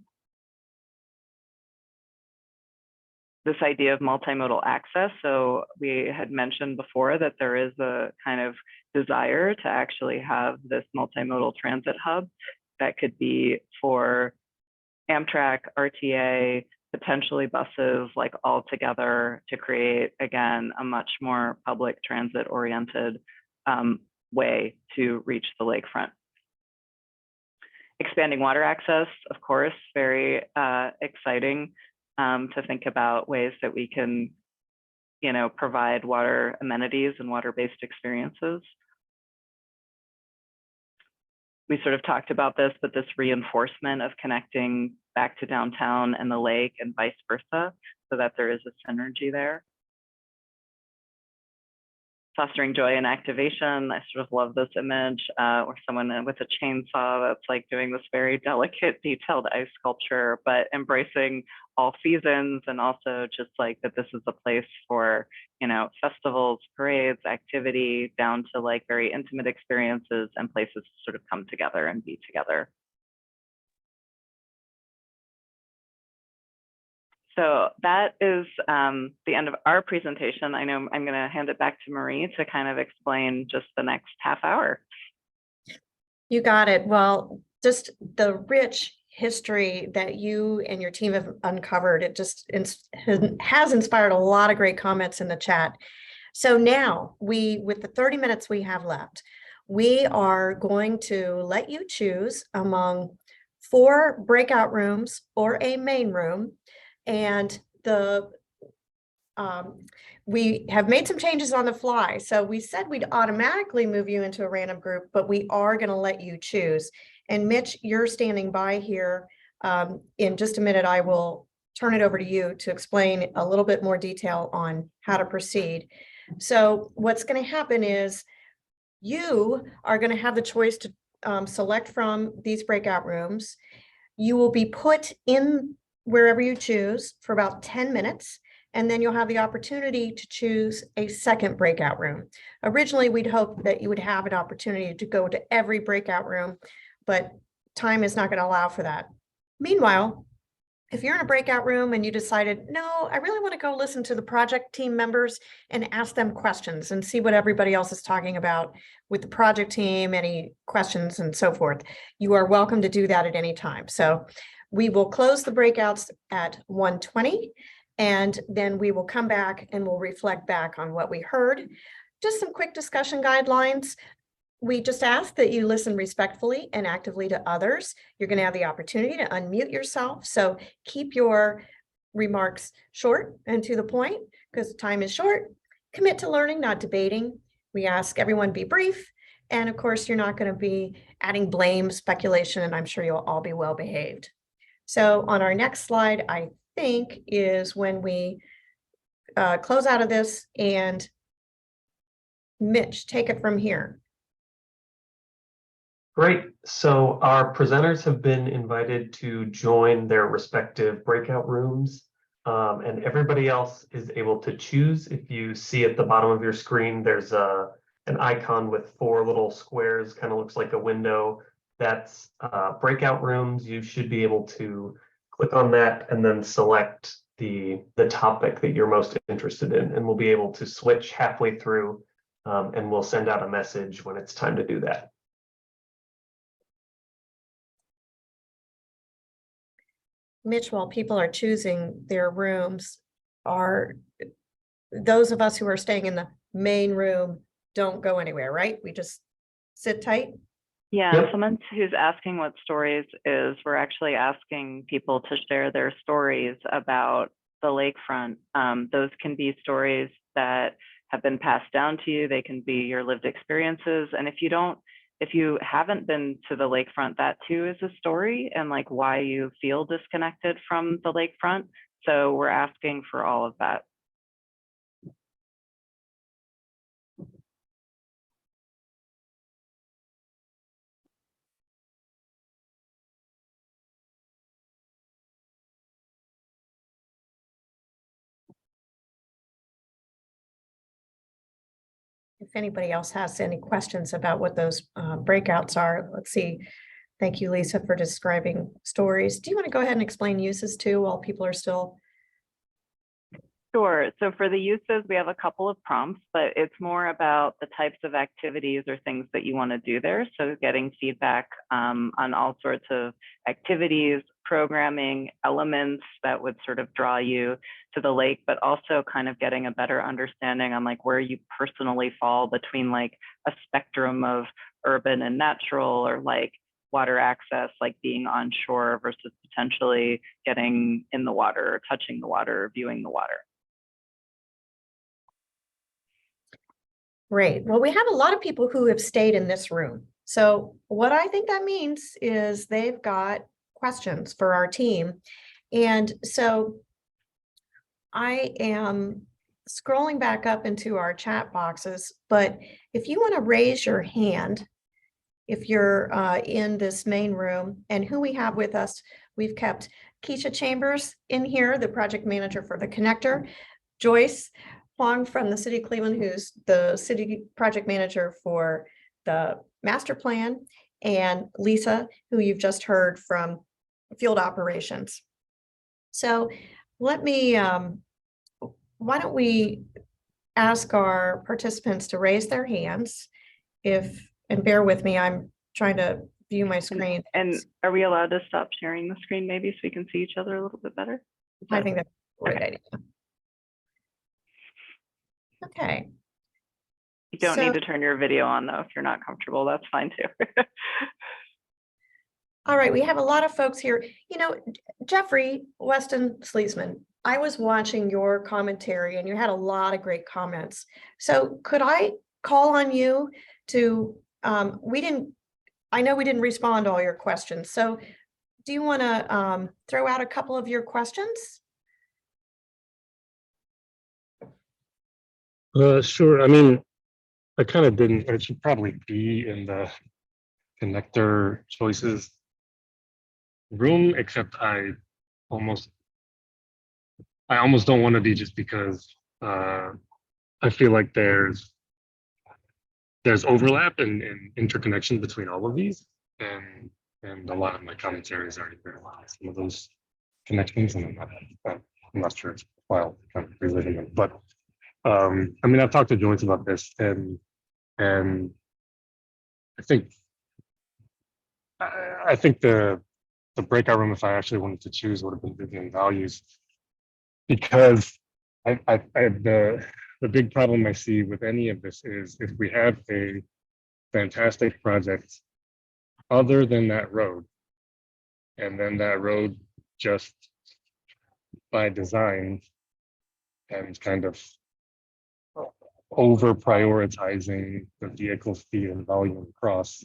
This idea of multimodal access. So we had mentioned before that there is a kind of desire to actually have this multimodal transit hub that could be for Amtrak, RTA, potentially buses, like all together to create, again, a much more public transit oriented way to reach the lakefront. Expanding water access, of course, very exciting to think about ways that we can, provide water amenities and water-based experiences. We sort of talked about this, but this reinforcement of connecting back to downtown and the lake and vice versa, so that there is a synergy there. Fostering joy and activation. I sort of love this image where someone with a chainsaw that's like doing this very delicate, detailed ice sculpture, but embracing all seasons, and also just like that this is a place for, festivals, parades, activity, down to like very intimate experiences and places to sort of come together and be together. So that is the end of our presentation. I know I'm going to hand it back to Marie to kind of explain just the next half hour. You got it. Well, just the rich history that you and your team have uncovered, it just has inspired a lot of great comments in the chat. So now with the 30 minutes we have left, we are going to let you choose among 4 breakout rooms or a main room. And we have made some changes on the fly. So we said we'd automatically move you into a random group, but we are going to let you choose. And Mitch, you're standing by here. In just a minute, I will turn it over to you to explain a little bit more detail on how to proceed. So what's going to happen is you are going to have the choice to select from these breakout rooms. You will be put in wherever you choose for about 10 minutes, and then you'll have the opportunity to choose a second breakout room. Originally, we'd hoped that you would have an opportunity to go to every breakout room, but time is not going to allow for that. Meanwhile, if you're in a breakout room and you decided, no, I really want to go listen to the project team members and ask them questions and see what everybody else is talking about with the project team, any questions and so forth, you are welcome to do that at any time. So we will close the breakouts at 1:20, and then we will come back and we'll reflect back on what we heard. Just some quick discussion guidelines. we just ask that you listen respectfully and actively to others. You're going to have the opportunity to unmute yourself. So keep your remarks short and to the point because time is short. Commit to learning, not debating. We ask everyone be brief. And of course, you're not going to be adding blame, speculation, and I'm sure you'll all be well behaved. So on our next slide, I think is when we close out of this, and Mitch, take it from here. Great. So our presenters have been invited to join their respective breakout rooms, and everybody else is able to choose. If you see at the bottom of your screen, there's an icon with 4 little squares, kind of looks like a window. That's breakout rooms. You should be able to click on that and then select the topic that you're most interested in, and we'll be able to switch halfway through, and we'll send out a message when it's time to do that. Mitch, while people are choosing their rooms, are those of us who are staying in the main room don't go anywhere, right? We just sit tight? Yeah, Yep. someone who's asking what stories is, we're actually asking people to share their stories about the lakefront. Those can be stories that have been passed down to you. They can be your lived experiences. And if you haven't been to the lakefront, that too is a story, and like why you feel disconnected from the lakefront. So we're asking for all of that. If anybody else has any questions about what those breakouts are, let's see. Thank you, Lisa, for describing stories. Do you want to go ahead and explain uses too while people are still? Sure. So for the uses, we have a couple of prompts, but it's more about the types of activities or things that you want to do there. So getting feedback on all sorts of activities, programming, elements that would sort of draw you to the lake, but also kind of getting a better understanding on like where you personally fall between like a spectrum of urban and natural, or like water access, like being on shore versus potentially getting in the water or touching the water or viewing the water. Great. Well, we have a lot of people who have stayed in this room. So what I think that means is they've got questions for our team. And so I am scrolling back up into our chat boxes, but if you want to raise your hand, if you're in this main room, and who we have with us, we've kept Keshia Chambers in here, the project manager for the connector, Joyce, Huang from the city of Cleveland, who's the city project manager for the master plan, and Lisa, who you've just heard from field operations. So let me, why don't we ask our participants to raise their hands and bear with me, I'm trying to view my screen. And are we allowed to stop sharing the screen maybe so we can see each other a little bit better? I think that's a great Okay. idea. Okay. You don't So- need to turn your video on though if you're not comfortable. That's fine too. All right, we have a lot of folks here. You know, Jeffrey Weston Sleesman, I was watching your commentary and you had a lot of great comments. So could I call on you to, I know we didn't respond to all your questions. So do you want to throw out a couple of your questions? Sure. I mean, I kind of didn't, it should probably be in the connector choices room, except I almost don't want to be, just because I feel like there's overlap and interconnection between all of these, and a lot of my commentary is already very long. Some of those connections, and I'm not sure why I'll kind of reliving them, but I mean, I've talked to Joyce about this, and I think the breakout room, if I actually wanted to choose, would have been Vivian values, because the big problem I see with any of this is if we have a fantastic project other than that road. And then that road just by design and kind of over prioritizing the vehicle speed and volume across,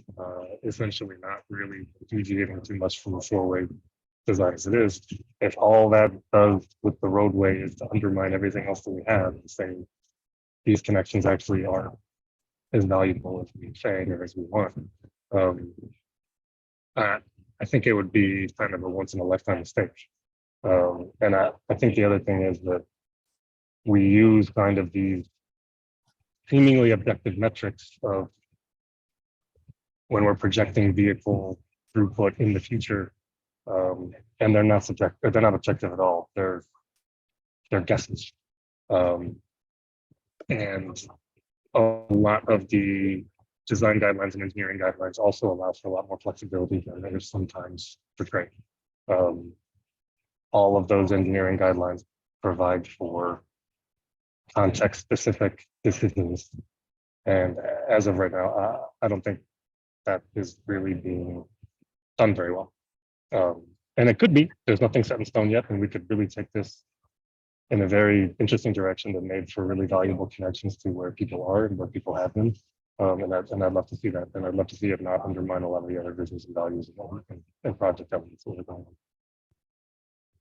essentially not really deviating too much from the four-way design as it is. If all that does with the roadway is to undermine everything else that we have, and saying these connections actually are as valuable as we say or as we want. I think it would be kind of a once in a lifetime mistake. And I think the other thing is that we use kind of these seemingly objective metrics of when we're projecting vehicle throughput in the future, and they're not subjective. They're not objective at all. They're guesses, and a lot of the design guidelines and engineering guidelines also allow for a lot more flexibility than there is sometimes portrayed. All of those engineering guidelines provide for context-specific decisions, and as of right now, I don't think that is really being done very well. And it could be. There's nothing set in stone yet, and we could really take this in a very interesting direction that made for really valuable connections to where people are and where people have been. And I'd love to see that, and I'd love to see it not undermine a lot of the other visions and values and project elements that are going on.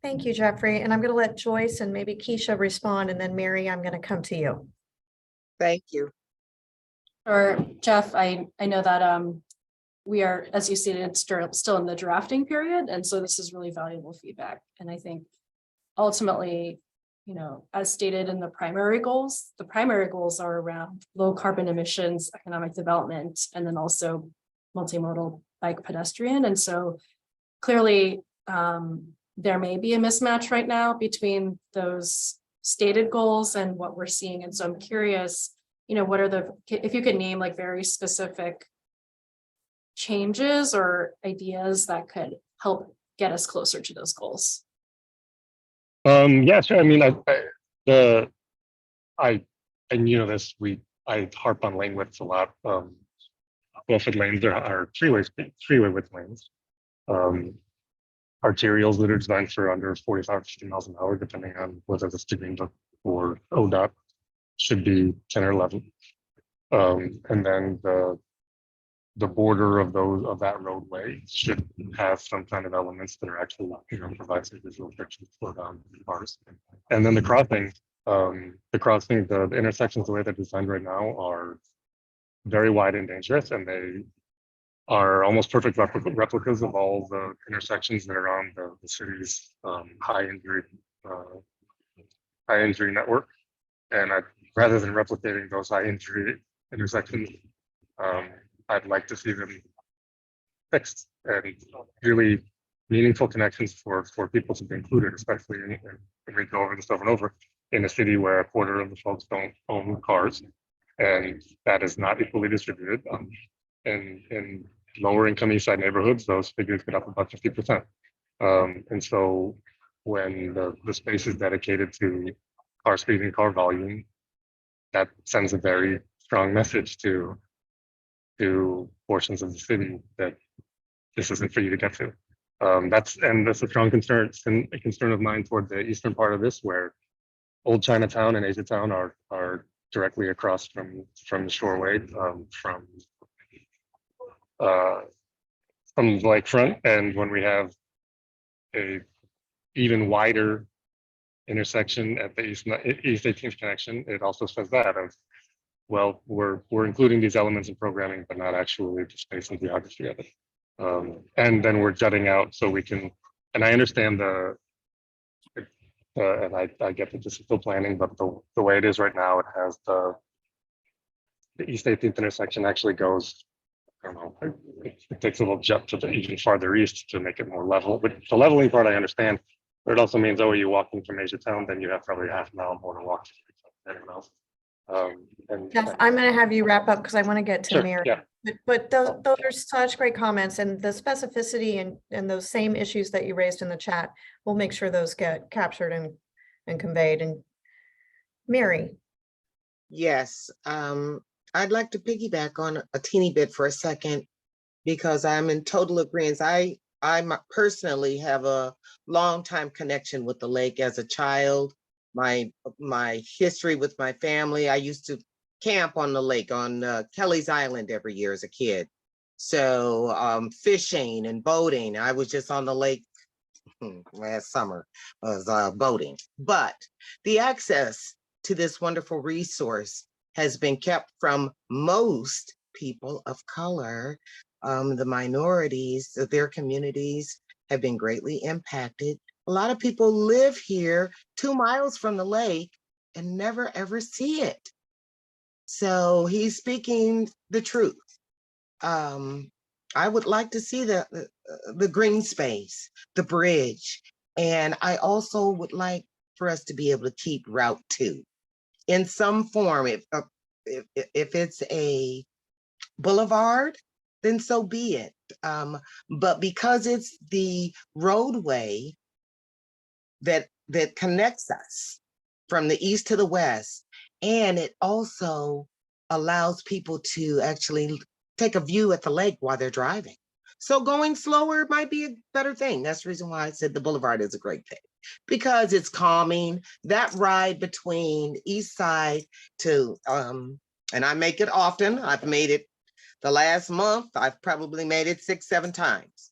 Thank you, Jeffrey. And I'm going to let Joyce and maybe Keshia respond, and then Mary, I'm going to come to you. Thank you. Or Jeff, I know that we are, as you stated, still in the drafting period. And so this is really valuable feedback. And I think ultimately, you know, as stated in the primary goals are around low carbon emissions, economic development, and then also multimodal bike pedestrian. And so clearly there may be a mismatch right now between those stated goals and what we're seeing. And so I'm curious, you know, what are if you could name like very specific changes or ideas that could help get us closer to those goals. Yeah, sure. I mean, and you know this, I harp on lane widths a lot. Both lanes are three-way width lanes. Arterials that are designed for under 45, 50 miles an hour, depending on whether it's Green Book or ODOT, should be 10 or 11. And then the border of that roadway should have some kind of elements that are actually, you know, provide some visual friction to slow down cars. And then the intersections, the way they're designed right now, are very wide and dangerous, and they are almost perfect replicas of all the intersections that are on the city's high injury network. And rather than replicating those high injury intersections, I'd like to see them fixed and really meaningful connections for people to be included, especially and we go over this over and over, in a city where a quarter of the folks don't own cars, and that is not equally distributed. In lower income east side neighborhoods, those figures get up about 50%. And so when the space is dedicated to car speed and car volume, that sends a very strong message to portions of the city that this isn't for you to get to. That's a strong concern of mine toward the eastern part of this, where Old Chinatown and Asiatown are directly across from the shoreway, from the lakefront. And when we have a even wider intersection at the East 18th connection, it also says that of, well, we're including these elements in programming, but not actually the space and geography of it. And then we're jutting out so we can, and I understand and I get that this is still planning, but the way it is right now, it has the East 18th intersection actually goes, I don't know, it takes a little jump to the even farther east to make it more level. But the leveling part I understand, but it also means, oh, you walking from Asiatown, then you have probably half a mile more to walk. Jeff, I'm going to have you wrap up because I want to get to Sure, Mary. yeah. But those are such great comments, and the specificity and those same issues that you raised in the chat, we'll make sure those get captured and conveyed. And Mary. Yes, I'd like to piggyback on a teeny bit for a second because I'm in total agreement. Personally have a long time connection with the lake as a child. My history with my family, I used to camp on the lake on Kelly's Island every year as a kid. So fishing and boating. I was just on the lake last summer, was boating. But the access to this wonderful resource has been kept from most people of color. The minorities of their communities have been greatly impacted. A lot of people live here 2 miles from the lake and never ever see it. So he's speaking the truth. I would like to see the green space, the bridge, and I also would like for us to be able to keep Route 2 in some form. If it's a boulevard, then so be it. But because it's the roadway that connects us from the east to the west, and it also allows people to actually take a view at the lake while they're driving. So going slower might be a better thing. That's the reason why I said the boulevard is a great thing, because it's calming. That ride between east side to, and I make it often. I've made it the last month. I've probably made it 6, 7 times.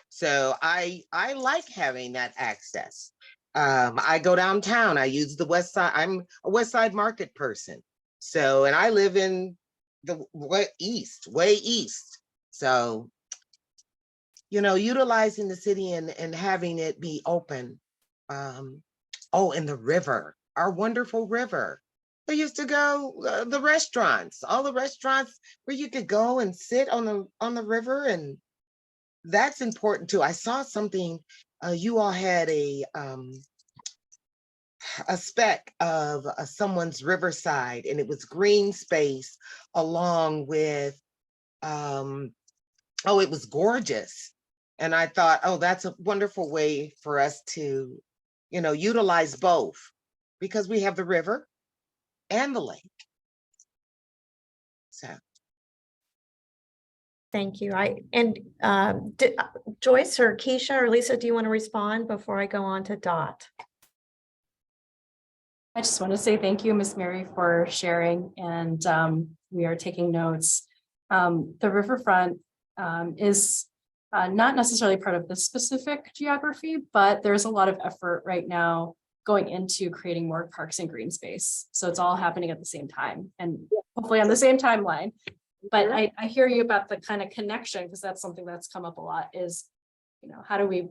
So I like having that access. I go downtown. I use the west side. I'm a west side market person. So, and I live in the way east. So, you know, utilizing the city and having it be open. Oh, and the river, our wonderful river. I used to go, the restaurants, all the restaurants where you could go and sit on the river, and that's important too. I saw something, you all had a speck of someone's riverside, and it was green space along with, oh, it was gorgeous. And I thought, oh, that's a wonderful way for us to, you know, utilize both, because we have the river and the lake. So. Thank you. Joyce or Keshia or Lisa, do you want to respond before I go on to Dot? I just want to say thank you, Miss Mary, for sharing, and we are taking notes. The riverfront is not necessarily part of this specific geography, but there's a lot of effort right now going into creating more parks and green space. So it's all happening at the same time and hopefully on the same timeline. But I hear you about the kind of connection, because that's something that's come up a lot is, you know, how do we,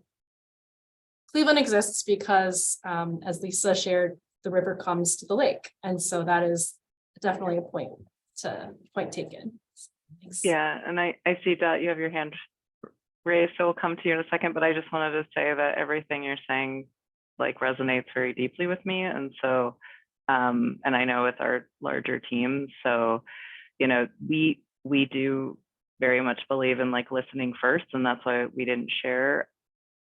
Cleveland exists because as Lisa shared, the river comes to the lake. And so that is definitely a point taken. Thanks. Yeah, and I see Dot, you have your hand raised, so we'll come to you in a second, but I just wanted to say that everything you're saying like resonates very deeply with me. And so, and I know with our larger team, so, you know, we do very much believe in like listening first, and that's why we didn't share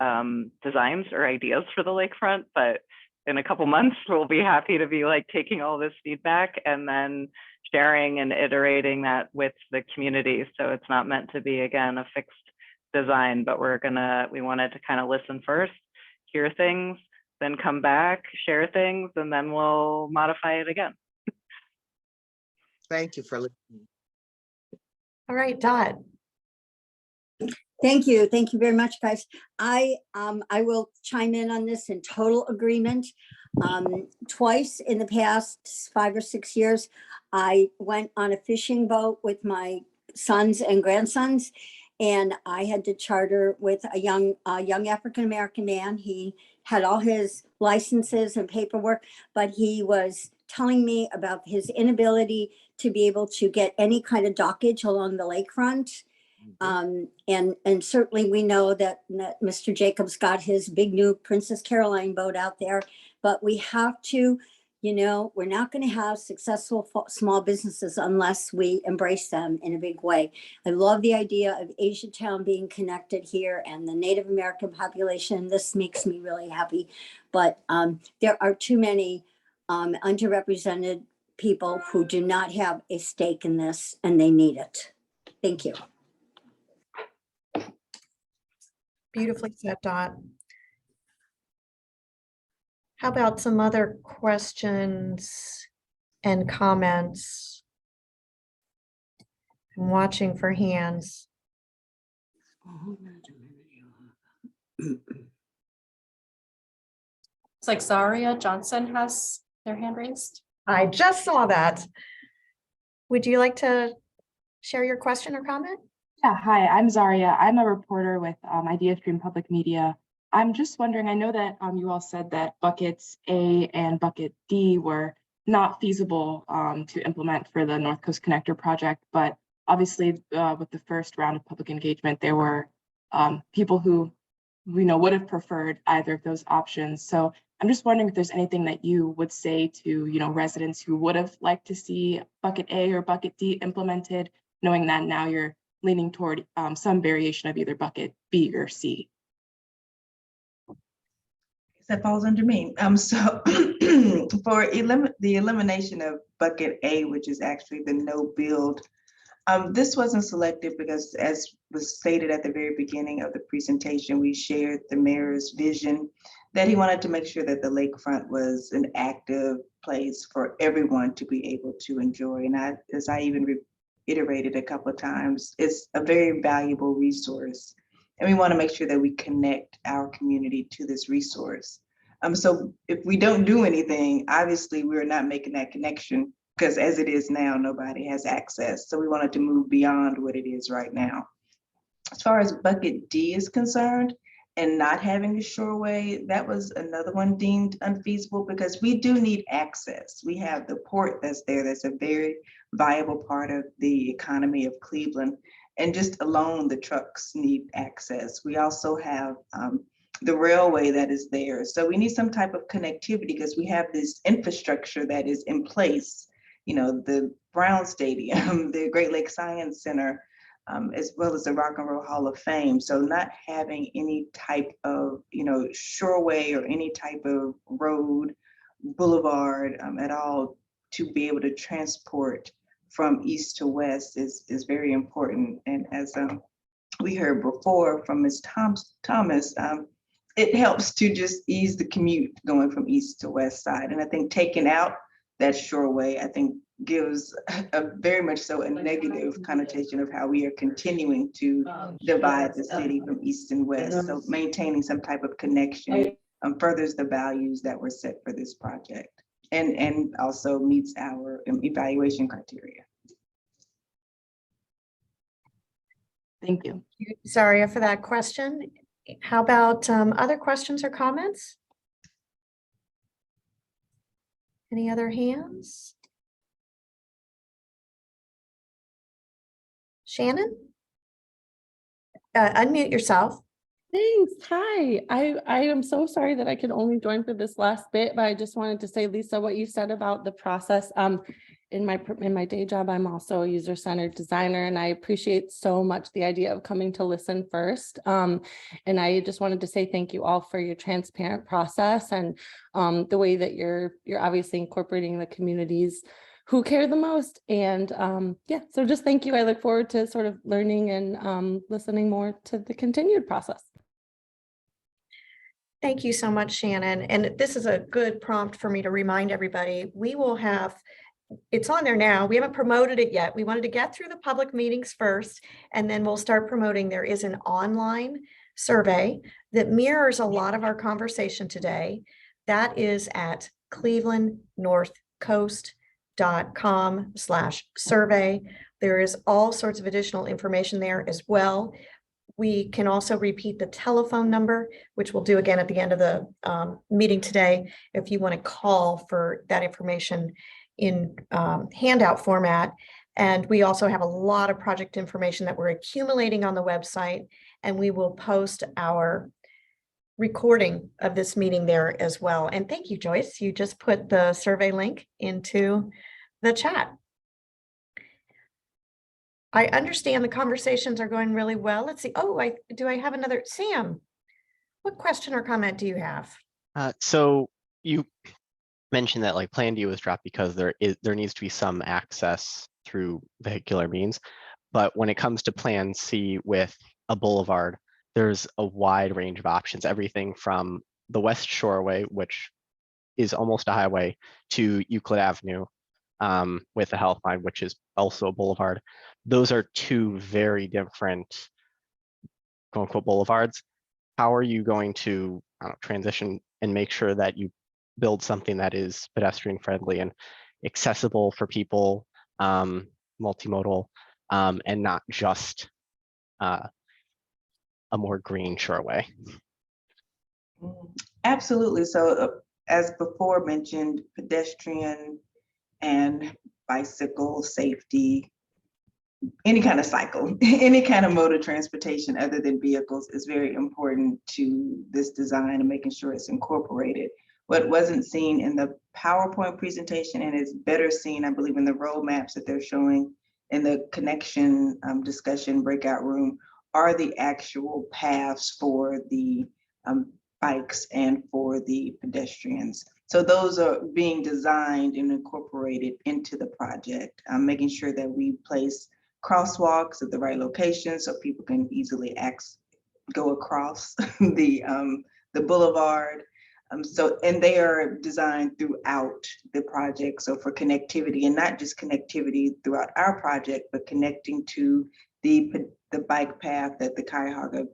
designs or ideas for the lakefront, but in a couple months, we'll be happy to be like taking all this feedback and then sharing and iterating that with the community. So it's not meant to be, again, a fixed design, but we wanted to kind of listen first, hear things, then come back, share things, and then we'll modify it again. Thank you for listening. All right, Dot. Thank you. Thank you very much, guys. I will chime in on this in total agreement. Twice in the past 5 or 6 years, I went on a fishing boat with my sons and grandsons, and I had to charter with a young African-American man. He had all his licenses and paperwork, but he was telling me about his inability to be able to get any kind of dockage along the lakefront. And certainly we know that Mr. Jacobs got his big new Princess Caroline boat out there, but we have to, you know, we're not going to have successful small businesses unless we embrace them in a big way. I love the idea of Asiatown being connected here and the Native American population. This makes me really happy, but there are too many underrepresented people who do not have a stake in this and they need it. Thank you. Beautifully said, Dot. How about some other questions and comments? I'm watching for hands. It's like Zaria Johnson has their hand raised. I just saw that. Would you like to share your question or comment? Yeah, hi, I'm Zaria. I'm a reporter with IdeaStream Public Media. I'm just wondering, I know that you all said that buckets A and bucket D were not feasible to implement for the North Coast Connector project, but obviously with the first round of public engagement, there were people who would have preferred either of those options. So I'm just wondering if there's anything that you would say to residents who would have liked to see bucket A or bucket D implemented, knowing that now you're leaning toward some variation of either bucket B or C. That falls under me. So for the elimination of bucket A, which is actually the no build, this wasn't selected because, as was stated at the very beginning of the presentation, we shared the mayor's vision that he wanted to make sure that the lakefront was an active place for everyone to be able to enjoy. And as I even reiterated a couple of times, it's a very valuable resource. And we want to make sure that we connect our community to this resource. So if we don't do anything, obviously we're not making that connection, because as it is now, nobody has access. So we wanted to move beyond what it is right now. As far as bucket D is concerned, and not having a shoreway, that was another one deemed unfeasible because we do need access. We have the port that's there, that's a very viable part of the economy of Cleveland. And just alone, the trucks need access. We also have the railway that is there. So we need some type of connectivity because we have this infrastructure that is in place, the Brown Stadium, the Great Lakes Science Center, as well as the Rock and Roll Hall of Fame. So not having any type of, shoreway or any type of road, boulevard at all to be able to transport from east to west is very important. And as we heard before from Ms. Thomas, it helps to just ease the commute going from east to west side. And I think taking out that shoreway, I think gives a very much so a negative connotation of how we are continuing to divide the city from east and west. So maintaining some type of connection furthers the values that were set for this project and also meets our evaluation criteria. Thank you. Zaria, for that question. How about other questions or comments? Any other hands? Shannon? Unmute yourself. Thanks. Hi. I am so sorry that I could only join for this last bit, but I just wanted to say, Lisa, what you said about the process. In my day job, I'm also a user-centered designer, and I appreciate so much the idea of coming to listen first. And I just wanted to say thank you all for your transparent process and the way that you're obviously incorporating the communities who care the most. And yeah, so just thank you. I look forward to sort of learning and listening more to the continued process. Thank you so much, Shannon. And this is a good prompt for me to remind everybody. We will have, it's on there now. We haven't promoted it yet. We wanted to get through the public meetings first, and then we'll start promoting. There is an online survey that mirrors a lot of our conversation today. That is at clevelandnorthcoast.com/survey. There is all sorts of additional information there as well. We can also repeat the telephone number, which we'll do again at the end of the meeting today, if you want to call for that information in handout format. And we also have a lot of project information that we're accumulating on the website, and we will post our recording of this meeting there as well. And thank you, Joyce. You just put the survey link into the chat. I understand the conversations are going really well. Let's see. Oh, do I have another? Sam, what question or comment do you have? So you mentioned that like Plan D was dropped because there needs to be some access through vehicular means. But when it comes to Plan C with a boulevard, there's a wide range of options, everything from the West Shoreway, which is almost a highway, to Euclid Avenue with the Health Line, which is also a boulevard. Those are two very different quote unquote boulevards. How are you going to transition and make sure that you build something that is pedestrian friendly and accessible for people, multimodal, and not just a more green shoreway? Absolutely. So as before mentioned, pedestrian and bicycle safety, any kind of cycle, any kind of mode of transportation other than vehicles is very important to this design and making sure it's incorporated. What wasn't seen in the PowerPoint presentation and is better seen, I believe, in the roadmaps that they're showing in the connection discussion breakout room are the actual paths for the bikes and for the pedestrians. So those are being designed and incorporated into the project, making sure that we place crosswalks at the right location so people can easily go across the boulevard. And they are designed throughout the project. So for connectivity, and not just connectivity throughout our project, but connecting to the bike path that the Cuyahoga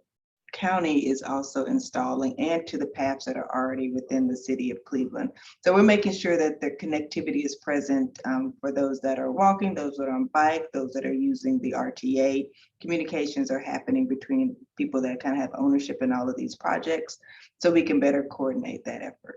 County is also installing, and to the paths that are already within the city of Cleveland. So we're making sure that the connectivity is present for those that are walking, those that are on bike, those that are using the RTA. Communications are happening between people that kind of have ownership in all of these projects, so we can better coordinate that effort.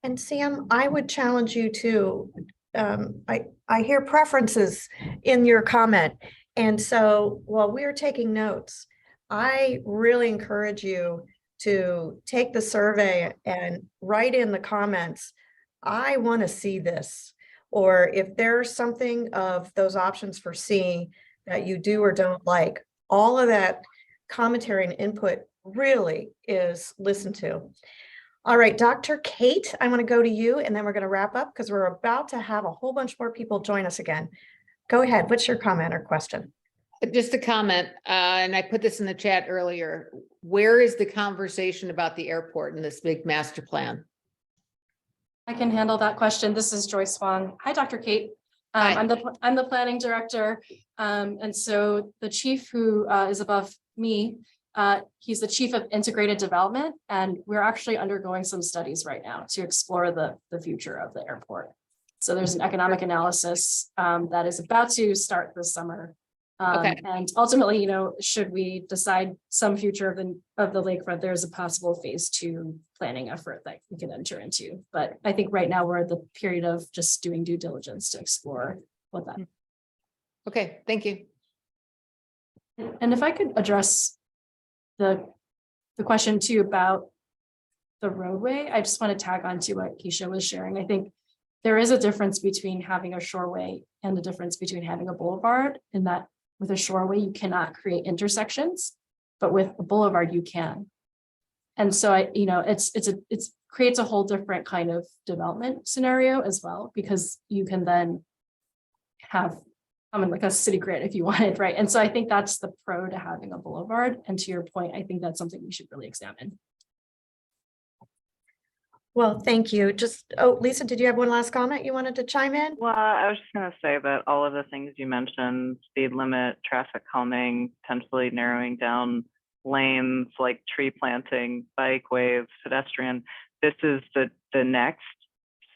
And Sam, I would challenge you to, I hear preferences in your comment. And so while we're taking notes, I really encourage you to take the survey and write in the comments, I want to see this. Or if there's something of those options for C that you do or don't like, all of that commentary and input really is listened to. All right, Dr. Kate, I want to go to you and then we're going to wrap up because we're about to have a whole bunch more people join us again. Go ahead. What's your comment or question? Just a comment, and I put this in the chat earlier. Where is the conversation about the airport in this big master plan? I can handle that question. This is Joyce Huang. Hi, Dr. Kate. Hi. I'm the planning director. And so the chief who is above me, he's the chief of integrated development. And we're actually undergoing some studies right now to explore the future of the airport. So there's an economic analysis that is about to start this summer. Okay. And ultimately, should we decide some future of the lakefront, there's a possible phase 2 planning effort that we can enter into. But I think right now we're at the period of just doing due diligence to explore what that. Okay, thank you. And if I could address the question too about the roadway, I just want to tag on to what Keshia was sharing. I think there is a difference between having a shoreway and a difference between having a boulevard, in that with a shoreway, you cannot create intersections, but with a boulevard, you can. And so it creates a whole different kind of development scenario as well, because you can then have like a city grid if you wanted, right? And so I think that's the pro to having a boulevard. And to your point, I think that's something we should really examine. Well, thank you. Lisa, did you have one last comment you wanted to chime in? Well, I was just going to say that all of the things you mentioned, speed limit, traffic calming, potentially narrowing down lanes, like tree planting, bike waves, pedestrian, this is the next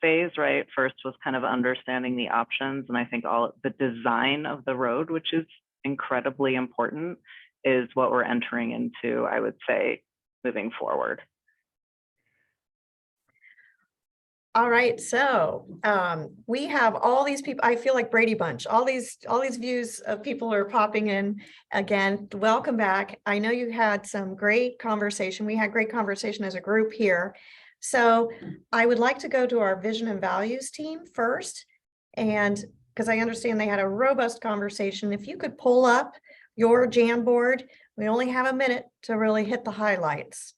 phase, right? First was kind of understanding the options. And I think all the design of the road, which is incredibly important, is what we're entering into, I would say, moving forward. All right, so we have all these people. I feel like Brady Bunch. All these views of people are popping in again. Welcome back. I know you had some great conversation. We had great conversation as a group here. So I would like to go to our vision and values team first, and because I understand they had a robust conversation. If you could pull up your Jamboard, we only have a minute to really hit the highlights.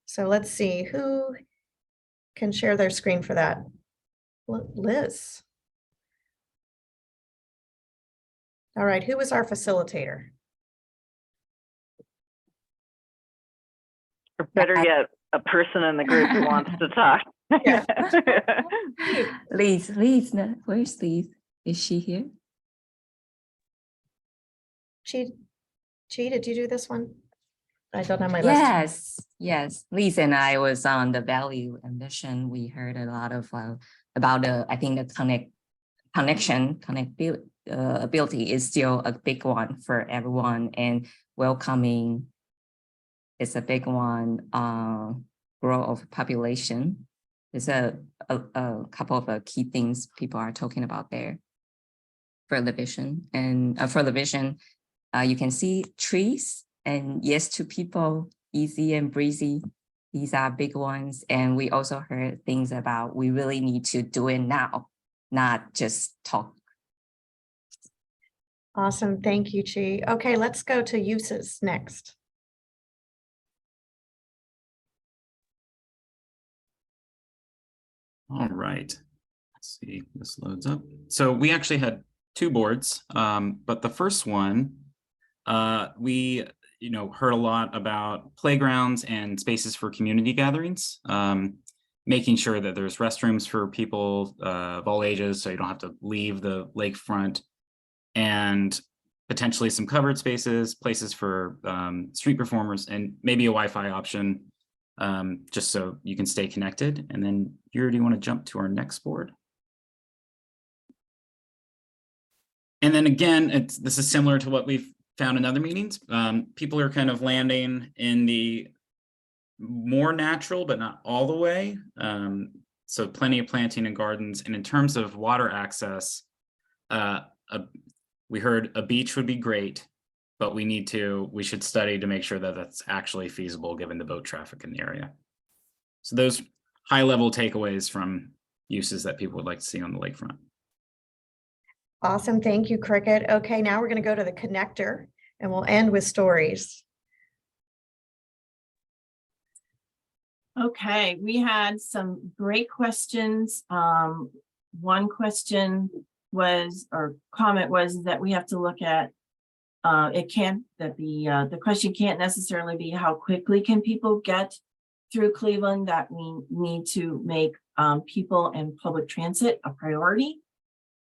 So let's see who can share their screen for that. Liz. All right, who was our facilitator? Or better yet, a person in the group who wants to talk. Yeah. Liz, where's Liz? Is she here? Chi, did you do this one? I don't have my list. Yes. Liz and I was on the value and mission. We heard a lot of about I think the connectivity ability is still a big one for everyone, and welcoming is a big one. Growth of population is a couple of key things people are talking about there for the vision. And for the vision, you can see trees and yes to people, easy and breezy. These are big ones. And we also heard things about we really need to do it now, not just talk. Awesome. Thank you, Chi. Okay, let's go to uses next. All right. Let's see if this loads up. So we actually had two boards, but the first one, we heard a lot about playgrounds and spaces for community gatherings, making sure that there's restrooms for people of all ages, so you don't have to leave the lakefront, and potentially some covered spaces, places for street performers, and maybe a Wi-Fi option, just so you can stay connected. And then Yuri, do you want to jump to our next board? And then again, this is similar to what we've found in other meetings. People are kind of landing in the more natural, but not all the way. So plenty of planting and gardens. And in terms of water access, we heard a beach would be great, but we should study to make sure that that's actually feasible given the boat traffic in the area. So those high level takeaways from uses that people would like to see on the lakefront. Awesome. Thank you, Cricket. Okay, now we're going to go to the connector and we'll end with stories. Okay, we had some great questions. One question was, or comment was, that we have to look at the question can't necessarily be how quickly can people get through Cleveland, that we need to make people and public transit a priority.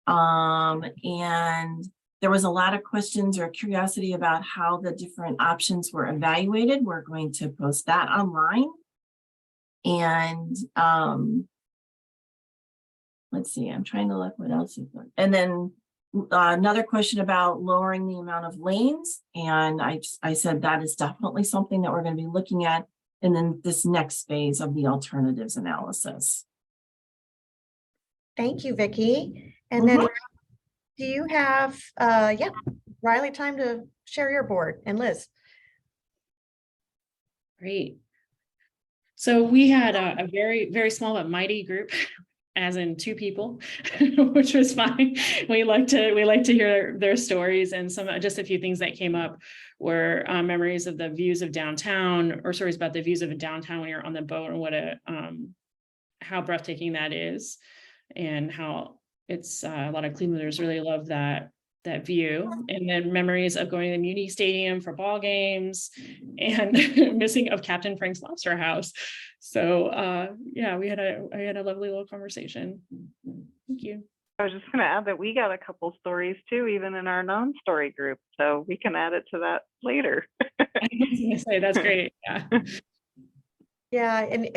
And there was a lot of questions or curiosity about how the different options were evaluated. We're going to post that online. And let's see, I'm trying to look what else is there. And then another question about lowering the amount of lanes. And I said that is definitely something that we're going to be looking at. And then this next phase of the alternatives analysis. Thank you, Vicki. And then do you have, Riley, time to share your board, and Liz? Great. So we had a very, very small but mighty group, as in 2 people, which was fine. We like to hear their stories, and just a few things that came up were memories of the views of downtown, or stories about the views of downtown when you're on the boat, and how breathtaking that is, and how it's a lot of Clevelanders really love that view. And then memories of going to the Muni Stadium for ball games, and missing of Captain Frank's Lobster House. So I had a lovely little conversation. Thank you. I was just going to add that we got a couple stories too, even in our non-story group. So we can add it to that later. I was going to say, that's great. Yeah. Yeah, and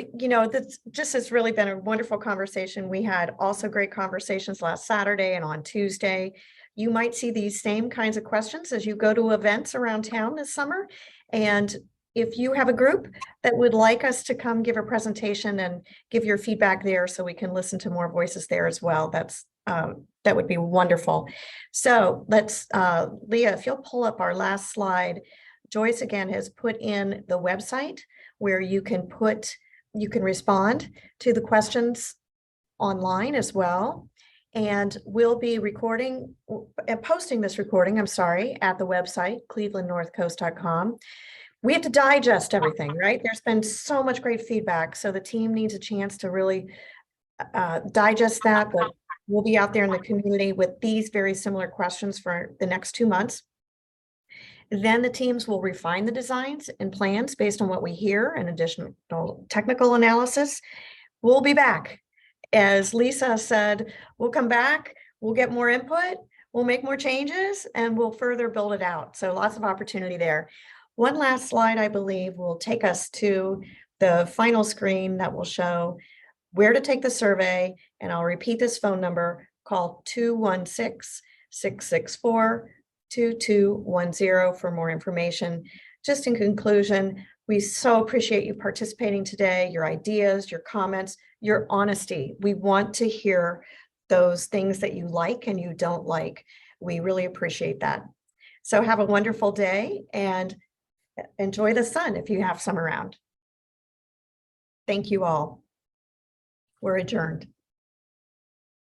this just has really been a wonderful conversation. We had also great conversations last Saturday and on Tuesday. You might see these same kinds of questions as you go to events around town this summer. And if you have a group that would like us to come give a presentation and give your feedback there so we can listen to more voices there as well, that would be wonderful. So let's, Leah, if you'll pull up our last slide. Joyce again has put in the website where you can respond to the questions online as well. And we'll be recording and posting this recording, at the website, clevelandnorthcoast.com. we have to digest everything, right? There's been so much great feedback. So the team needs a chance to really digest that, but we'll be out there in the community with these very similar questions for the next 2 months. Then the teams will refine the designs and plans based on what we hear and additional technical analysis. We'll be back. As Lisa said, we'll come back, we'll get more input, we'll make more changes, and we'll further build it out. So lots of opportunity there. One last slide, I believe, will take us to the final screen that will show where to take the survey. And I'll repeat this phone number, call 216-664-2210 for more information. Just in conclusion, we so appreciate you participating today, your ideas, your comments, your honesty. We want to hear those things that you like and you don't like. We really appreciate that. So have a wonderful day and enjoy the sun if you have some around. Thank you all. We're adjourned.